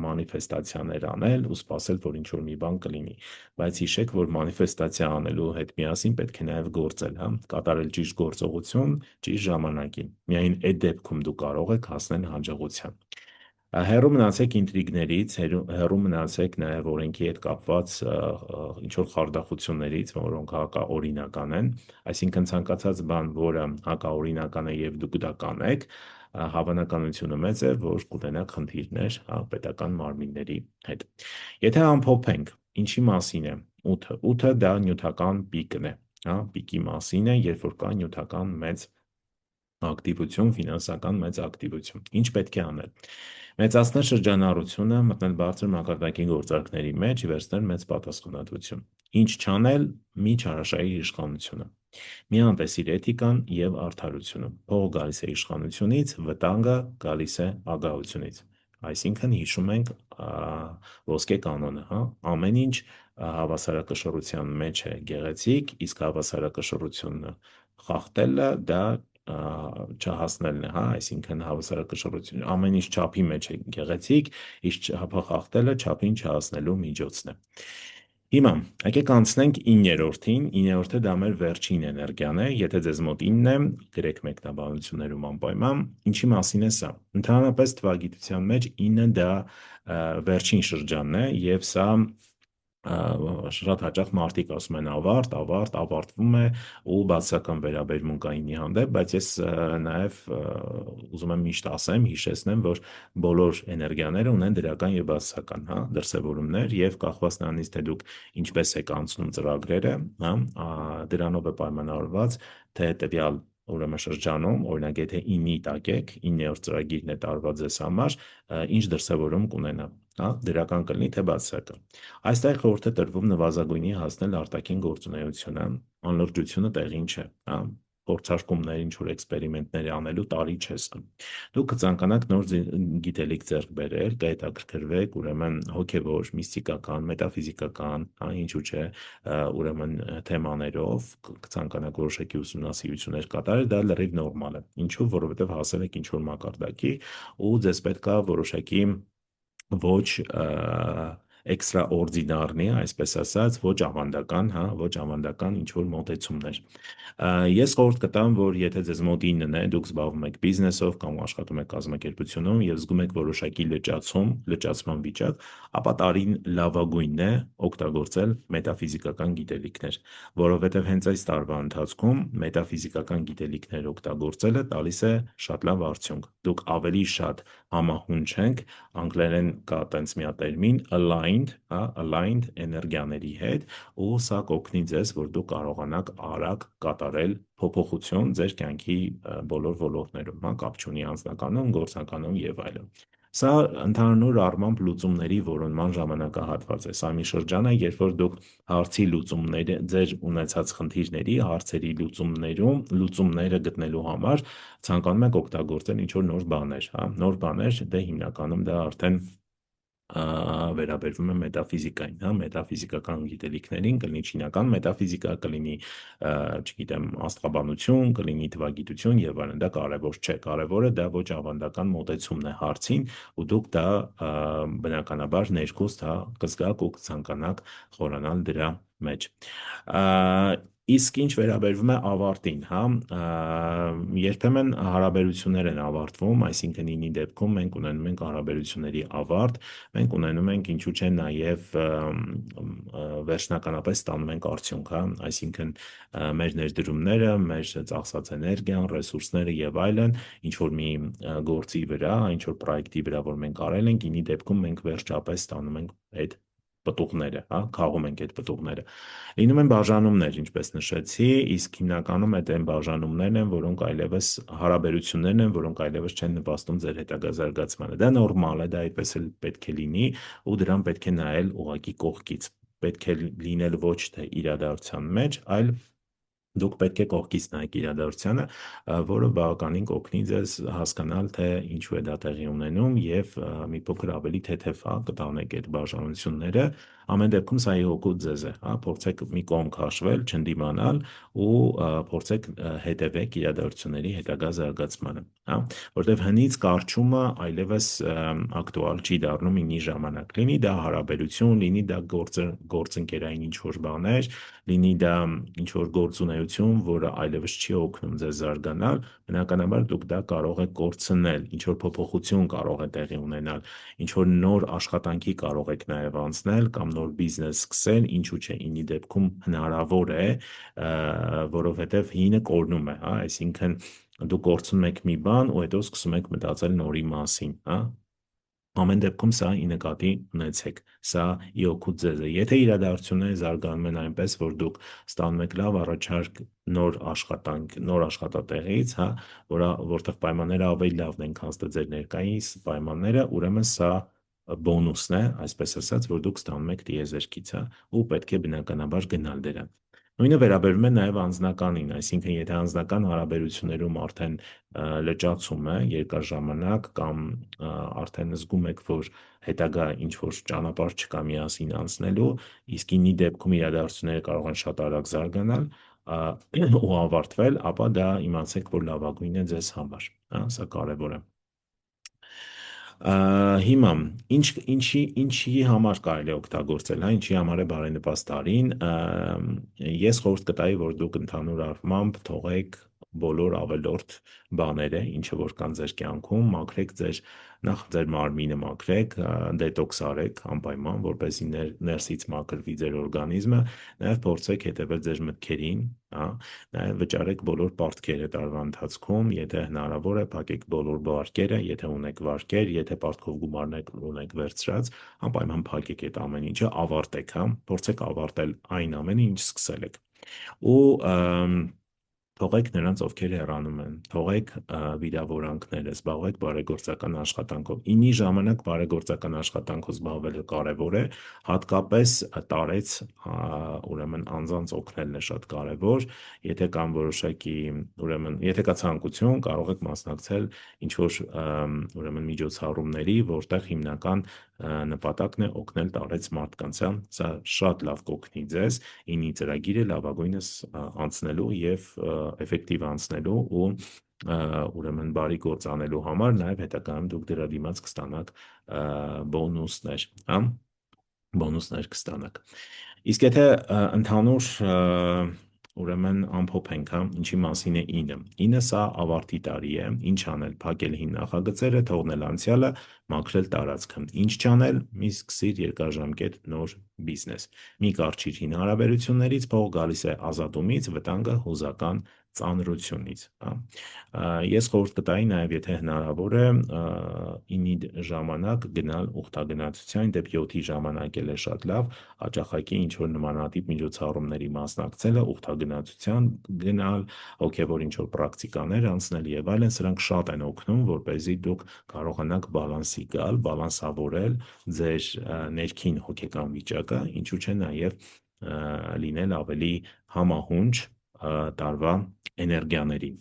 A: մանիֆեստացիաներ անել ու սպասել, որ ինչ-որ մի բան կլինի, բայց հիշեք, որ մանիֆեստացիա անելու հետ միասին պետք է նաեւ գործել, հա, կատարել ճիշտ գործողություն ճիշտ ժամանակին։ Միայն այդ դեպքում դուք կարող եք հասնել հաջողության։ Հեռու մնացեք ինտրիգներից, հեռու մնացեք նաև օրենքի հետ կապված ինչ-որ խարդախություններից, որոնք հակաօրինական են, այսինքն ցանկացած բան, որը հակաօրինական է եւ դուք դա կանեք, հավանականությունը մեծ է, որ կունենաք խնդիրներ պետական մարմինների հետ։ Եթե ամփոփենք, ինչի մասին է 8-ը։ 8-ը դա նյութական պիկն է, հա, պիկի մասին է, երբ որ կա նյութական մեծ ակտիվություն, ֆինանսական մեծ ակտիվություն։ Ինչ պետք է անել։ Մեծացնել շրջանառությունը, մտնել բարձր մակարդակի գործարքների մեջ, վերցնել մեծ պատասխանատվություն։ Ինչ չանել՝ մի չարաշահի իշխանությունը։ Մի անտեսիր էթիկան եւ արդարությունը։ Փողը գալիս է իշխանությունից, վտանգը գալիս է ագահությունից։ Այսինքն հիշում ենք ոսկե կանոնը, հա, ամեն ինչ հավասարակշռության մեջ է գեղեցիկ, իսկ հավասարակշռությունը խախտելը դա չհասնելն է, հա, այսինքն հավասարակշռություն ամեն ինչ չափի մեջ է գեղեցիկ, իսկ չափը խախտելը չափին չհասնելու միջոցն է։ Հիմա եկեք անցնենք 9-րդին, 9-րդը դա մեր վերջին էներգիան է, եթե ձեզ մոտ 9 է, գրեք մեկնաբանություններում անպայման, ինչի մասին է սա։ Ընդհանրապես թվագիտության մեջ 9-ը դա վերջին շրջանն է եւ սա շատ հաճախ մարդիկ ասում են ավարտվում է ու բացասական վերաբերմունք կա 9-ի հանդեպ, բայց ես նաև ուզում եմ միշտ ասեմ, հիշեցնեմ, որ բոլոր էներգիաները ունեն դրական եւ բացասական, հա, դրսևորումներ եւ կախված նրանից թե դուք ինչպես եք անցնում ծրագրերը, հա, դրանով է պայմանավորված, թե տվյալ ուրեմն շրջանում, օրինակ եթե 9-ի տակ եք, 9-րդ ծրագիրն է տարված ձեզ համար, ինչ դրսևորում կունենա, հա, դրական կլինի թե բացասական։ Այստեղ խորհուրդ է տրվում նվազագույնի հասնել արտաքին գործունեությունը, անլրջությունը տեղին չէ, հա, փորձարկումներ, ինչ որ էքսպերիմենտներ անելու տարի չէ սա։ Դուք կցանկանաք նոր գիտելիք ձեռք բերել, կհետաքրքրվեք, ուրեմն հոգևոր, միստիկական, մետաֆիզիկական, հա, ինչու՞ չէ, ուրեմն թեմաներով կցանկանաք որոշակի ուսումնասիրություններ կատարել, դա լրիվ նորմալ է։ Ինչու՞, որովհետև հասել եք ինչ որ մակարդակի ու ձեզ պետք է որոշակի ոչ էքստրաօրդինարնի, այսպես ասած, ոչ ավանդական, հա, ոչ ավանդական ինչ որ մոտեցումներ։ Ես խորհուրդ կտամ, որ եթե ձեզ մոտ 9-ն է, դուք զբաղվում եք բիզնեսով կամ աշխատում եք կազմակերպությունում եւ զգում եք որոշակի լճացման վիճակ, ապա տարին լավագույնն է օգտագործել մետաֆիզիկական գիտելիքներ, որովհետեւ հենց այս տարվա ընթացքում մետաֆիզիկական գիտելիքներ օգտագործելը տալիս է շատ լավ արդյունք։ Դուք ավելի շատ համահունչ եք, անգլերեն կա տենց մի հատ տերմին aligned, հա, aligned էներգիաների հետ, ու սա կօգնի ձեզ, որ դուք կարողանաք արագ կատարել փոփոխություն ձեր կյանքի բոլոր ոլորտներում, հա, կապ չունի անձնականում, գործնականում եւ այլն։ Սա ընդհանուր առմամբ լուծումների որոնման ժամանակահատված է։ Սա մի շրջան է, երբ որ դուք հարցի լուծումները, ձեր ունեցած խնդիրների, հարցերի լուծումները գտնելու համար ցանկանում եք օգտագործել ինչ որ նոր բաներ, հա, նոր բաներ, դե հիմնականում դա արդեն վերաբերվում է մետաֆիզիկային, հա, մետաֆիզիկական գիտելիքներին, կլինի չինական մետաֆիզիկա, կլինի, չգիտեմ, աստղաբանություն, կլինի թվագիտություն եւ այլն, դա կարեւոր չէ, կարեւորը դա ոչ ավանդական մոտեցումն է հարցին, ու դուք դա բնականաբար ներքուստ, հա, կզգաք ու կցանկանաք խորանալ դրա մեջ։ Իսկ ինչ վերաբերվում է ավարտին, հա, երբեմն հարաբերություններ են ավարտվում, այսինքն ինի դեպքում մենք ունենում ենք հարաբերությունների ավարտ, մենք ունենում ենք ինչու՞ չէ նաև վերջնականապես ստանում ենք արդյունք, հա, այսինքն մեր ներդրումները, մեր ծախսած էներգիան, ռեսուրսները եւ այլն, ինչ որ մի գործի վրա, ինչ որ պրոյեկտի վրա, որ մենք արել ենք, ինի դեպքում մենք վերջապես ստանում ենք այդ պտուղները, հա, քաղում ենք այդ պտուղները։ Լինում են բաժանումներ, ինչպես նշեցի, իսկ հիմնականում այդ այն բաժանումներն են, որոնք այլևս հարաբերություններն են, որոնք այլևս չեն նպաստում ձեր հետագա զարգացմանը։ Դա նորմալ է, դա այդպես էլ պետք է լինի, ու դրան պետք է նայել ուղղակի կողքից։ Պետք է լինել ոչ թե իրադարձության մեջ, այլ դուք պետք է կողքից նայեք իրադարձությանը, որը բավականին կօգնի ձեզ հասկանալ, թե ինչու է դա տեղի ունենում եւ մի փոքր ավելի թեթև կտանեք այդ բաժանությունները։ Ամեն դեպքում սա օգուտ ձեզ է, հա, փորձեք մի կողմ քաշվել, չընդդիմանալ ու փորձեք հետևեք իրադարձությունների հետագա զարգացմանը, հա, որտեվ հնից կարճումը այլևս ակտուալ չի դառնում ինի ժամանակ։ Լինի դա հարաբերություն, լինի դա գործընկերային ինչ-որ բաներ, լինի դա ինչ-որ գործունեություն, որը այլևս չի օգնում ձեզ զարգանալ, բնականաբար դուք դա կարող եք կորցնել, ինչ-որ փոփոխություն կարող է տեղի ունենալ, ինչ-որ նոր աշխատանքի կարող եք նաև անցնել կամ նոր բիզնես սկսել, ինչու՞ չէ, ինի դեպքում հնարավոր է, որովհետև հինը կորնում է, հա, այսինքն դուք կորցնում եք մի բան ու հետո սկսում եք մտածել նորի մասին, հա։ Ամեն դեպքում սա ի նկատի ունեցեք, սա ի օգուտ ձեզ է։ Եթե իրադարձությունները զարգանում են այնպես, որ դուք ստանում եք լավ առաջարկ նոր աշխատանք, նոր աշխատատեղից, հա, որտեղ պայմանները ավելի լավն են, քան ձեր ներկայիս պայմանները, ուրեմն սա բոնուսն է, այսպես ասած, որ դուք ստանում եք տիեզերքից, հա, ու պետք է բնականաբար գնալ դրան։ Նույնը վերաբերում է նաև անձնականին, այսինքն եթե անձնական հարաբերություններում արդեն լճացում է երկար ժամանակ կամ արդեն զգում եք, որ հետագա ինչ որ ճանապարհ չկա միասին անցնելու, իսկ ինի դեպքում իրադարձությունները կարող են շատ արագ զարգանալ ու ավարտվել, ապա դա իմացեք, որ լավագույնն է ձեզ համար, հա, սա կարևոր է։ Հիմա ինչի համար կարելի է օգտագործել, հա, ինչի համար է բարենպաստ տարին, ես խորհուրդ կտայի, որ դուք ընդհանուր առմամբ թողեք բոլոր ավելորդ բաները, ինչը որ կան ձեր կյանքում, մաքրեք նախ ձեր մարմինը մաքրեք, դետոքս արեք անպայման, որպեսզի ներսից մաքրվի ձեր օրգանիզմը, նաև փորձեք հետևել ձեր մտքերին, հա, նաև վճարեք բոլոր պարտքերը տարվա ընթացքում, եթե հնարավոր է, փակեք բոլոր վարկերը, եթե ունեք վարկեր, եթե պարտքով գումարներ ունեք վերցրած, անպայման փակեք այդ ամեն ինչը, ավարտեք, հա, փորձեք ավարտել այն ամենը, ինչ սկսել եք։ Ու Թողեք նրանց, ովքեր հեռանում են, թողեք վիրավորանքները, զբաղվեք բարեգործական աշխատանքով։ Ինի ժամանակ բարեգործական աշխատանքով զբաղվելը կարևոր է, հատկապես տարեց ուրեմն անձանց օգնելն է շատ կարևոր, եթե կան որոշակի, ուրեմն, եթե կա ցանկություն, կարող եք մասնակցել ինչ-որ ուրեմն միջոցառումների, որտեղ հիմնական նպատակն է օգնել տարեց մարդկանց, սա շատ լավ կօգնի ձեզ ինի ծրագիրը լավագույնս անցնելու եւ էֆեկտիվ անցնելու ու ուրեմն բարի գործ անելու համար նաև հետագայում դուք դրա դիմաց կստանաք բոնուսներ, հա, բոնուսներ կստանաք։ Իսկ եթե ընդհանուր ուրեմն ամփոփենք, հա, ինչի մասին է ինը։ Ինը սա ավարտի տարի է, ինչ անել, փակել հին նախագծերը, թողնել անցյալը, մաքրել տարածքը։ Ինչ չանել, մի սկսիր երկարաժամկետ նոր բիզնես։ Մի կարճիր հին հարաբերություններից, փող գալիս է ազատումից, վտանգը հուզական ծանրությունից, հա։ Ես խորհուրդ կտայի նաև, եթե հնարավոր է, ինի ժամանակ գնալ ուխտագնացության, դեպի 7-ի ժամանակ էլ է շատ լավ, հաճախակի ինչ-որ նմանատիպ միջոցառումների մասնակցելը, ուխտագնացության գնալ, հոգևոր ինչ-որ պրակտիկաներ անցնել եւ այլն, սրանք շատ են օգնում, որպեսզի դուք կարողանաք բալանսի գալ, բալանսավորել ձեր ներքին հոգեկան վիճակը, ինչու՞ չէ նաև լինել ավելի համահունչ տարվա էներգիաներին։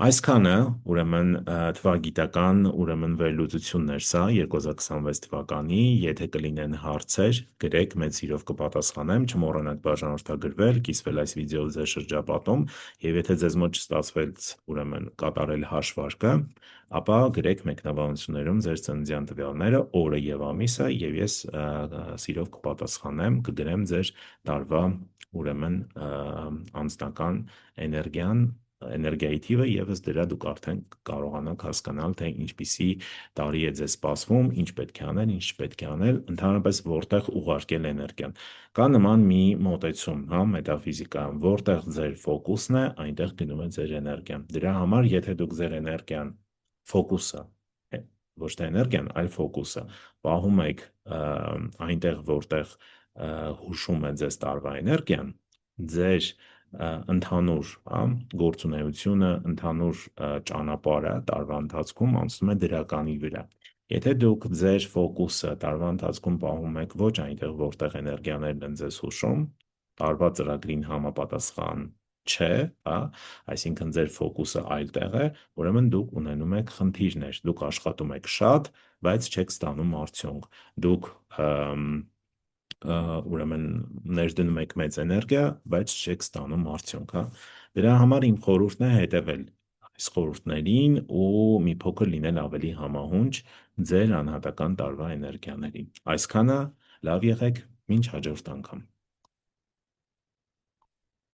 A: Այսքանը, ուրեմն, թվագիտական, ուրեմն, վերլուծություններ սա 2026 թվականի, եթե կլինեն հարցեր, գրեք, մեծ սիրով կպատասխանեմ, չմոռանաք բաժանորդագրվել, կիսվել այս վիդեոյով ձեր շրջապատում, եւ եթե ձեզ մոտ չստացվեց, ուրեմն, կատարել հաշվարկը, ապա գրեք մեկնաբանություններում ձեր ծննդյան տվյալները, օրը եւ ամիսը, եւ ես սիրով կպատասխանեմ, կգրեմ ձեր տարվա, ուրեմն, անձնական էներգիայի թիվը եւ ըստ դրա դուք արդեն կարողանաք հասկանալ, թե ինչպիսի տարի է ձեզ սպասվում, ինչ պետք է անել, ինչ չպետք է անել, ընդհանրապես որտեղ ուղարկել էներգիան։ Կա նման մի մոտեցում, հա, մետաֆիզիկայում, որտեղ ձեր ֆոկուսն է, այնտեղ գնում է ձեր էներգիան։ Դրա համար, եթե դուք ձեր էներգիան, ֆոկուսը, ոչ թե էներգիան, այլ ֆոկուսը պահում եք այնտեղ, որտեղ հուշում է ձեզ տարվա էներգիան, ձեր ընդհանուր գործունեությունը, ընդհանուր ճանապարհը տարվա ընթացքում անցնում է դրականի վրա։ Եթե դուք ձեր ֆոկուսը տարվա ընթացքում պահում եք ոչ այնտեղ, որտեղ էներգիաներն են ձեզ հուշում, տարվա ծրագրին համապատասխան չէ, հա, այսինքն ձեր ֆոկուսը այլտեղ է, ուրեմն դուք ունենում եք խնդիրներ, դուք աշխատում եք շատ, բայց չեք ստանում արդյունք։ Դուք ուրեմն ներդնում եք մեծ էներգիա, բայց չեք ստանում արդյունք, հա։ Դրա համար իմ խորհուրդն է հետևել այս խորհուրդներին ու մի փոքր լինել ավելի համահունչ ձեր անհատական տարվա էներգիաներին։ Այսքանը, լավ եղեք, մինչ հաջորդ անգամ։